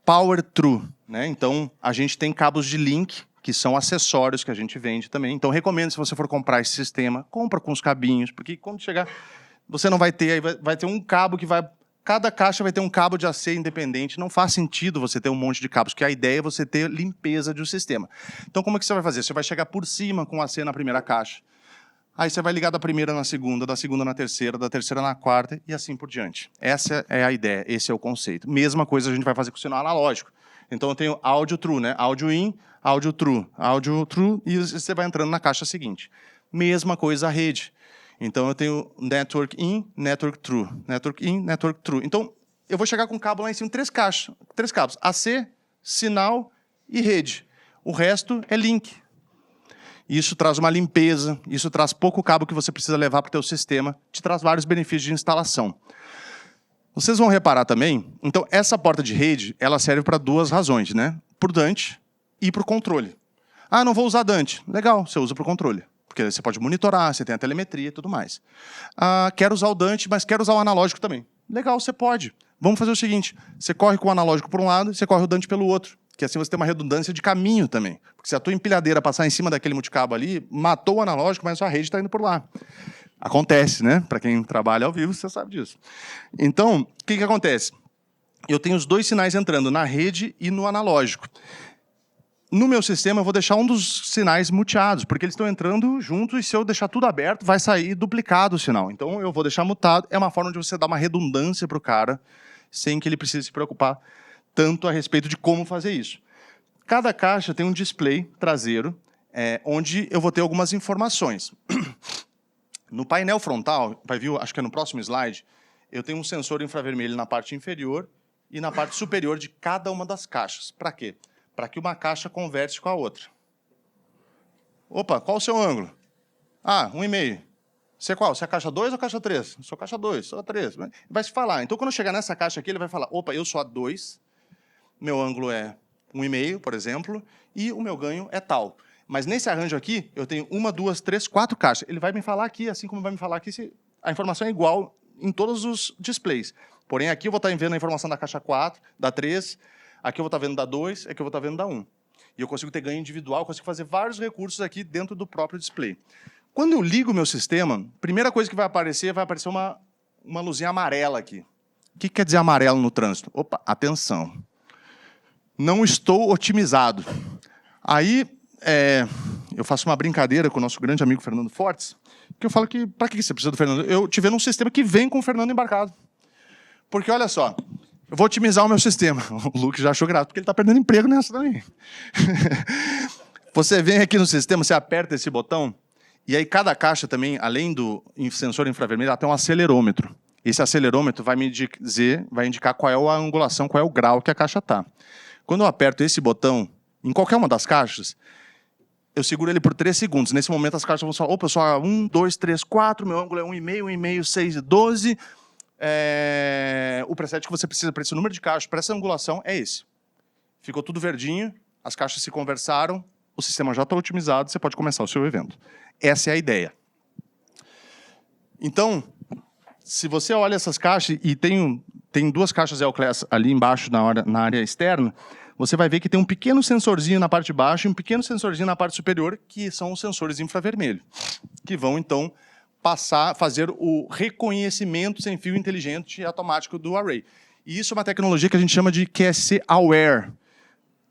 Power Through, né? Então a gente tem cabos de link, que são acessórios que a gente vende também. Então recomendo, se você for comprar esse sistema, compra com os cabinhos, porque quando chegar, você não vai ter, aí vai ter um cabo que vai... Cada caixa vai ter um cabo de AC independente. Não faz sentido você ter um monte de cabos, porque a ideia é você ter limpeza de um sistema. Então, como é que você vai fazer? Você vai chegar por cima com o AC na primeira caixa. Aí você vai ligar da primeira na segunda, da segunda na terceira, da terceira na quarta e assim por diante. Essa é a ideia, esse é o conceito. Mesma coisa a gente vai fazer com o sinal analógico. Então, eu tenho áudio true, né? Áudio in, áudio true, e você vai entrando na caixa seguinte. Mesma coisa a rede. Então, eu tenho network in, network true, network in, network true. Então, eu vou chegar com o cabo lá em cima, 3 cabos, AC, sinal e rede. O resto é link. Isso traz uma limpeza, isso traz pouco cabo que você precisa levar para o teu sistema, te traz vários benefícios de instalação. Vocês vão reparar também, então, essa porta de rede, ela serve para 2 razões, né? Para o Dante e para o controle. Ah, não vou usar Dante. Legal, você usa para o controle. Porque você pode monitorar, você tem a telemetria e tudo mais. Ah, quero usar o Dante, mas quero usar o analógico também. Legal, você pode. Vamos fazer o seguinte, você corre com o analógico por um lado e você corre o Dante pelo outro. Que assim você tem uma redundância de caminho também. Porque se a tua empilhadeira passar em cima daquele multicabo ali, matou o analógico, mas a sua rede está indo por lá. Acontece, né? Para quem trabalha ao vivo, você sabe disso. Então, o que acontece? Eu tenho os 2 sinais entrando na rede e no analógico. No meu sistema, eu vou deixar um dos sinais muteados, porque eles estão entrando juntos e se eu deixar tudo aberto, vai sair duplicado o sinal. Então, eu vou deixar mutado. É uma forma de você dar uma redundância para o cara, sem que ele precise se preocupar tanto a respeito de como fazer isso. Cada caixa tem um display traseiro, onde eu vou ter algumas informações. No painel frontal, vai ver, acho que é no próximo slide, eu tenho um sensor infravermelho na parte inferior e na parte superior de cada uma das caixas. Para quê? Para que uma caixa converse com a outra. Opa, qual o seu ângulo? Ah, 1,5. Você é qual? Você é a caixa 2 ou a caixa 3? Sou caixa 2, sou a 3. Vai se falar. Então, quando chegar nessa caixa aqui, ele vai falar, opa, eu sou a 2, meu ângulo é 1,5, por exemplo, e o meu ganho é tal. Mas nesse arranjo aqui, eu tenho 1, 2, 3, 4 caixas. Ele vai me falar aqui, assim como vai me falar aqui, se a informação é igual em todos os displays. Porém, aqui eu vou estar vendo a informação da caixa 4, da 3, aqui eu vou estar vendo da 2, aqui eu vou estar vendo da 1. E eu consigo ter ganho individual, consigo fazer vários recursos aqui dentro do próprio display. Quando eu ligo o meu sistema, a primeira coisa que vai aparecer uma luzinha amarela aqui. O que quer dizer amarelo no trânsito? Opa, atenção. Não estou otimizado. Aí, eu faço uma brincadeira com o nosso grande amigo Fernando Fortes, que eu falo que, para que você precisa do Fernando? Eu te vendo um sistema que vem com o Fernando embarcado. Porque, olha só, eu vou otimizar o meu sistema. O Luke já achou grato, porque ele está perdendo emprego nessa também. Você vem aqui no sistema, você aperta esse botão, e aí cada caixa também, além do sensor infravermelho, ela tem um acelerômetro. Esse acelerômetro vai vai indicar qual é a angulação, qual é o grau que a caixa está. Quando eu aperto esse botão, em qualquer uma das caixas, eu seguro ele por 3 segundos. Nesse momento as caixas vão falar, opa, só 1, 2, 3, 4, meu ângulo é 1,5, 1,5, 6 e 12. O preset que você precisa para esse número de caixas, para essa angulação, é esse. Ficou tudo verdinho, as caixas se conversaram, o sistema já está otimizado, você pode começar o seu evento. Essa é a ideia. Então, se você olha essas caixas e tem 2 caixas L-Class ali embaixo na área externa, você vai ver que tem um pequeno sensorzinho na parte de baixo e um pequeno sensorzinho na parte superior, que são os sensores infravermelho, que vão, então, fazer o reconhecimento sem fio inteligente e automático do array. E isso é uma tecnologia que a gente chama de QSC Aware.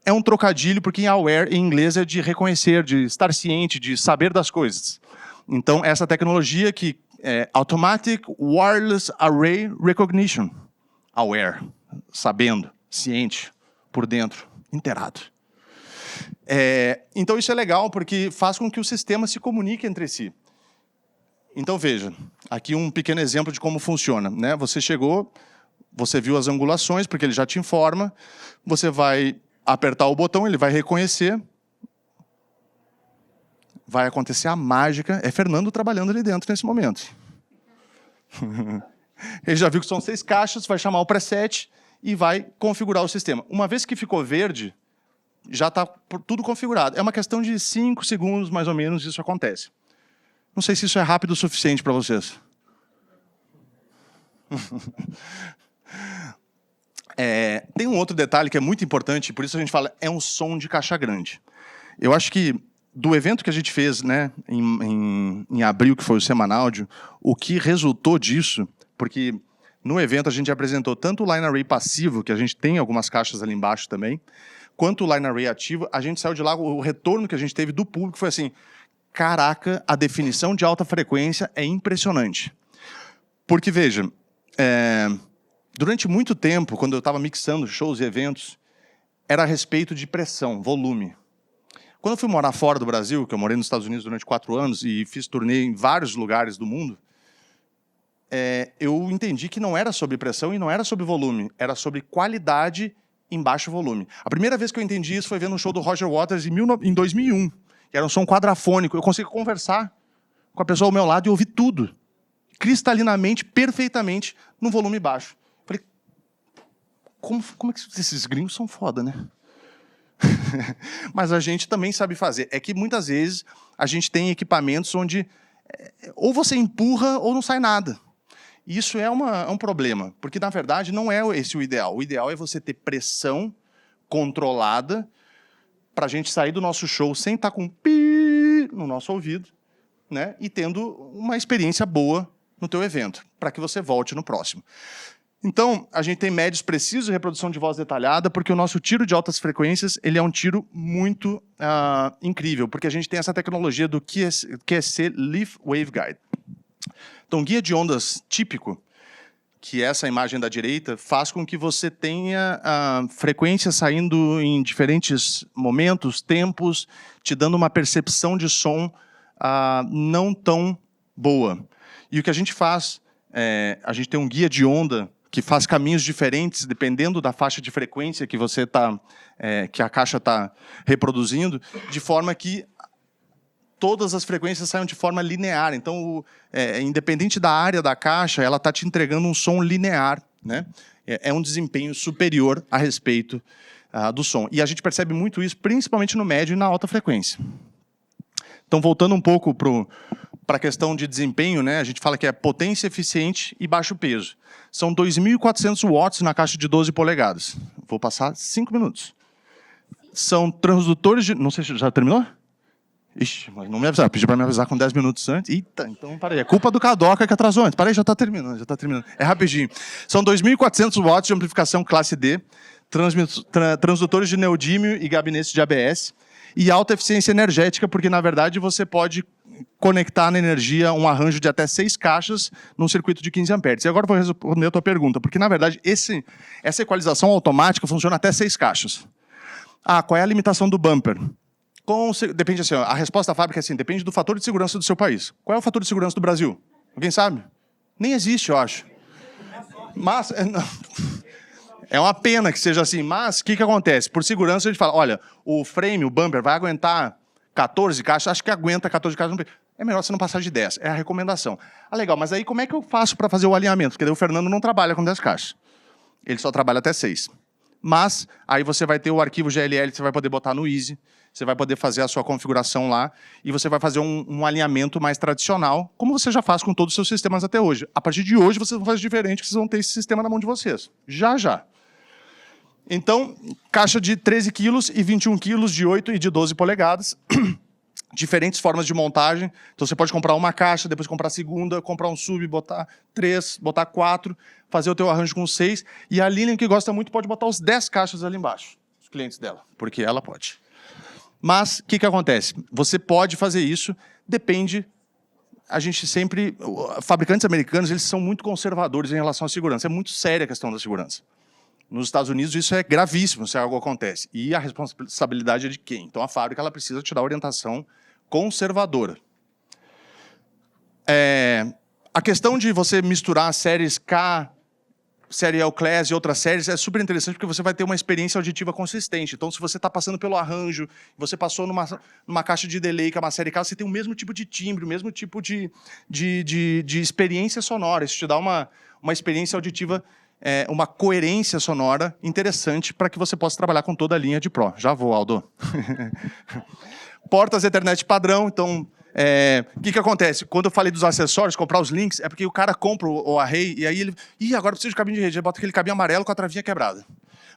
É um trocadilho, porque aware em inglês é de reconhecer, de estar ciente, de saber das coisas. Então, essa tecnologia que é Automatic Wireless Array Recognition. Aware, sabendo, ciente, por dentro, inteirado. Então, isso é legal, porque faz com que o sistema se comunique entre si. Então, veja, aqui um pequeno exemplo de como funciona, né? Você chegou, você viu as angulações, porque ele já te informa, você vai apertar o botão, ele vai reconhecer, vai acontecer a mágica, é Fernando trabalhando ali dentro nesse momento. Ele já viu que são 6 caixas, vai chamar o preset e vai configurar o sistema. Uma vez que ficou verde, já está tudo configurado. É uma questão de 5 segundos, mais ou menos, isso acontece. Não sei se isso é rápido o suficiente para vocês. Tem um outro detalhe que é muito importante, por isso a gente fala, é um som de caixa grande. Eu acho que do evento que a gente fez, né, em abril, que foi o Semanáudio, o que resultou disso, porque no evento a gente apresentou tanto o Line Array passivo, que a gente tem algumas caixas ali embaixo também, quanto o Line Array ativo, a gente saiu de lá, o retorno que a gente teve do público foi assim, caraca, a definição de alta frequência é impressionante. Porque, veja, durante muito tempo, quando eu estava mixando shows e eventos, era a respeito de pressão, volume. Quando eu fui morar fora do Brasil, que eu morei nos Estados Unidos durante 4 anos e fiz turnê em vários lugares do mundo, eu entendi que não era sobre pressão e não era sobre volume, era sobre qualidade em baixo volume. A primeira vez que eu entendi isso foi vendo um show do Roger Waters em 2001, que era um som quadrafônico. Eu conseguia conversar com a pessoa ao meu lado e ouvir tudo, cristalinamente, perfeitamente, no volume baixo. Falei, como é que esses gringos são foda, né? Mas a gente também sabe fazer. É que muitas vezes a gente tem equipamentos onde ou você empurra ou não sai nada. Isso é um problema, porque na verdade não é esse o ideal. O ideal é você ter pressão controlada para a gente sair do nosso show sem estar com pi no nosso ouvido, né? E tendo uma experiência boa no teu evento, para que você volte no próximo. Então, a gente tem médios precisos e reprodução de voz detalhada, porque o nosso tiro de altas frequências ele é um tiro muito incrível, porque a gente tem essa tecnologia do QSC Leaf Waveguide. Então, guia de ondas típico, que é essa imagem da direita, faz com que você tenha frequências saindo em diferentes momentos, tempos, te dando uma percepção de som não tão boa. E o que a gente faz, a gente tem um guia de onda que faz caminhos diferentes, dependendo da faixa de frequência que você que a caixa está reproduzindo, de forma que todas as frequências saiam de forma linear. Então, independente da área da caixa, ela está te entregando um som linear, né? É um desempenho superior a respeito do som. E a gente percebe muito isso, principalmente no médio e na alta frequência. Então, voltando um pouco para a questão de desempenho, né? A gente fala que é potência eficiente e baixo peso. São 2.400 watts na caixa de 12 polegadas. Vou passar 5 minutos. São transdutores de... Não sei se já terminou? Ixi, mas não me avisaram. Pedi para me avisar com 10 minutos antes. Eita, então parei. É culpa do Cadoca que atrasou antes. Parei, já está terminando, já está terminando. É rapidinho. São 2.400 watts de amplificação classe D, transdutores de neodímio e gabinetes de ABS, e alta eficiência energética, porque, na verdade, você pode conectar na energia um arranjo de até 6 caixas num circuito de 15 amperes. E agora eu vou responder a tua pergunta, porque, na verdade, essa equalização automática funciona até 6 caixas. Qual é a limitação do bumper? Depende assim, a resposta da fábrica é assim, depende do fator de segurança do seu país. Qual é o fator de segurança do Brasil? Alguém sabe? Nem existe, eu acho. Mas... É uma pena que seja assim, mas o que acontece? Por segurança, a gente fala, olha, o frame, o bumper, vai aguentar 14 caixas, acho que aguenta 14 caixas. É melhor você não passar de 10, é a recomendação. Ah, legal, mas aí como é que eu faço para fazer o alinhamento? Porque daí o Fernando não trabalha com 10 caixas. Ele só trabalha até 6. Mas aí você vai ter o arquivo GLL que você vai poder botar no Easy, você vai poder fazer a sua configuração lá e você vai fazer um alinhamento mais tradicional, como você já faz com todos os seus sistemas até hoje. A partir de hoje, vocês vão fazer diferente, que vocês vão ter esse sistema na mão de vocês. Já, já. Então, caixa de 13 quilos e 21 quilos, de 8 e de 12 polegadas. Diferentes formas de montagem. Então, você pode comprar uma caixa, depois comprar a segunda, comprar um sub, botar 3, botar 4, fazer o teu arranjo com 6. E a Lilian, que gosta muito, pode botar os 10 caixas ali embaixo, os clientes dela, porque ela pode. Mas, o que acontece? Você pode fazer isso, depende... A gente sempre... Fabricantes americanos, eles são muito conservadores em relação à segurança. É muito séria a questão da segurança. Nos Estados Unidos, isso é gravíssimo se algo acontece. E a responsabilidade é de quem? Então, a fábrica ela precisa te dar orientação conservadora. A questão de você misturar séries K, série L-Class e outras séries é super interessante porque você vai ter uma experiência auditiva consistente. Então, se você está passando pelo arranjo, você passou numa caixa de delay, que é uma série K, você tem o mesmo tipo de timbre, o mesmo tipo de experiência sonora. Isso te dá uma experiência auditiva, uma coerência sonora interessante para que você possa trabalhar com toda a linha de Pro. Já vou, Aldo. Portas Ethernet padrão, então... O que acontece? Quando eu falei dos acessórios, comprar os links, é porque o cara compra o array e aí ele... Ih, agora preciso de cabinho de rede. Ele bota aquele cabinho amarelo com a travinha quebrada.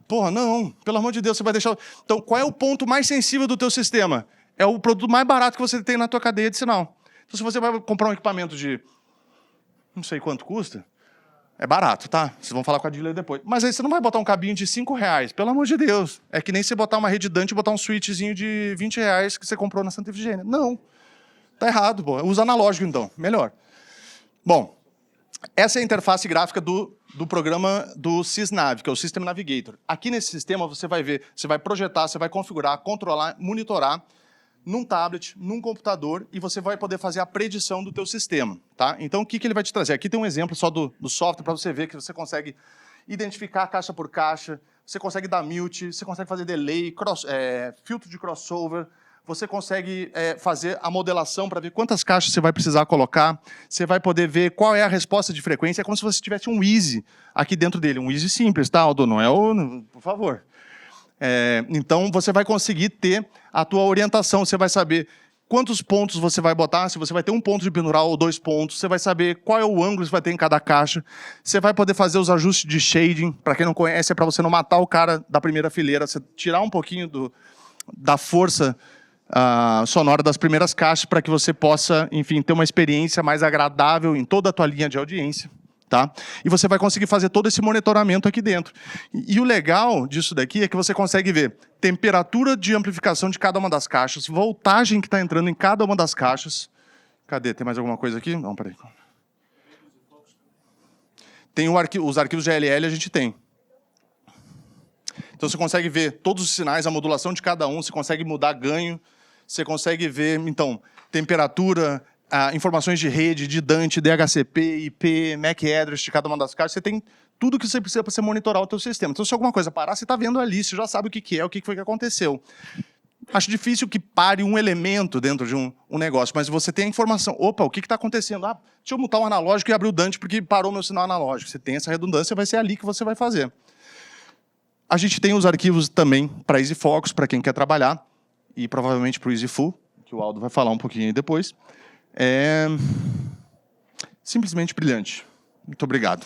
Porra, não. Pelo amor de Deus, você vai deixar... Então, qual é o ponto mais sensível do teu sistema? É o produto mais barato que você tem na tua cadeia de sinal. Então, se você vai comprar um equipamento de... Não sei quanto custa. É barato, tá? Vocês vão falar com a dealer depois. Mas aí você não vai botar um cabinho de R$5. Pelo amor de Deus. É que nem você botar uma rede Dante e botar um switchzinho de R$20 que você comprou na Santa Efigênia. Não. Tá errado, pô. Usa analógico, então. Melhor. Bom, essa é a interface gráfica do programa do SysNav, que é o System Navigator. Aqui nesse sistema você vai ver, você vai projetar, você vai configurar, controlar, monitorar num tablet, num computador, e você vai poder fazer a predição do teu sistema, tá? Então, o que ele vai te trazer? Aqui tem um exemplo só do software para você ver que você consegue identificar caixa por caixa, você consegue dar mute, você consegue fazer delay, filtro de crossover, você consegue fazer a modelação para ver quantas caixas você vai precisar colocar, você vai poder ver qual é a resposta de frequência, é como se você tivesse um Easy aqui dentro dele, um Easy simples, tá, Aldo? Não é o... Por favor. Então, você vai conseguir ter a tua orientação, você vai saber quantos pontos você vai botar, se você vai ter um ponto de binaural ou 2 pontos, você vai saber qual é o ângulo que você vai ter em cada caixa, você vai poder fazer os ajustes de shading, para quem não conhece, é para você não matar o cara da primeira fileira, você tirar um pouquinho da força sonora das primeiras caixas para que você possa, enfim, ter uma experiência mais agradável em toda a tua linha de audiência, tá? E você vai conseguir fazer todo esse monitoramento aqui dentro. E o legal disso daqui é que você consegue ver temperatura de amplificação de cada uma das caixas, voltagem que está entrando em cada uma das caixas. Cadê? Tem mais alguma coisa aqui? Não, peraí. Tem os arquivos GLL, a gente tem. Então, você consegue ver todos os sinais, a modulação de cada um, você consegue mudar ganho, você consegue ver, então, temperatura, informações de rede, de Dante, DHCP, IP, MAC address de cada uma das caixas, você tem tudo que você precisa para você monitorar o teu sistema. Então, se alguma coisa parar, você está vendo ali, você já sabe o que é, o que foi que aconteceu. Acho difícil que pare um elemento dentro de um negócio, mas você tem a informação. Opa, o que está acontecendo? Deixa eu mutar um analógico e abrir o Dante porque parou meu sinal analógico. Você tem essa redundância, vai ser ali que você vai fazer. A gente tem os arquivos também para EasyFocus, para quem quer trabalhar, e provavelmente para o EasyFull, que o Aldo vai falar um pouquinho aí depois. É simplesmente brilhante. Muito obrigado.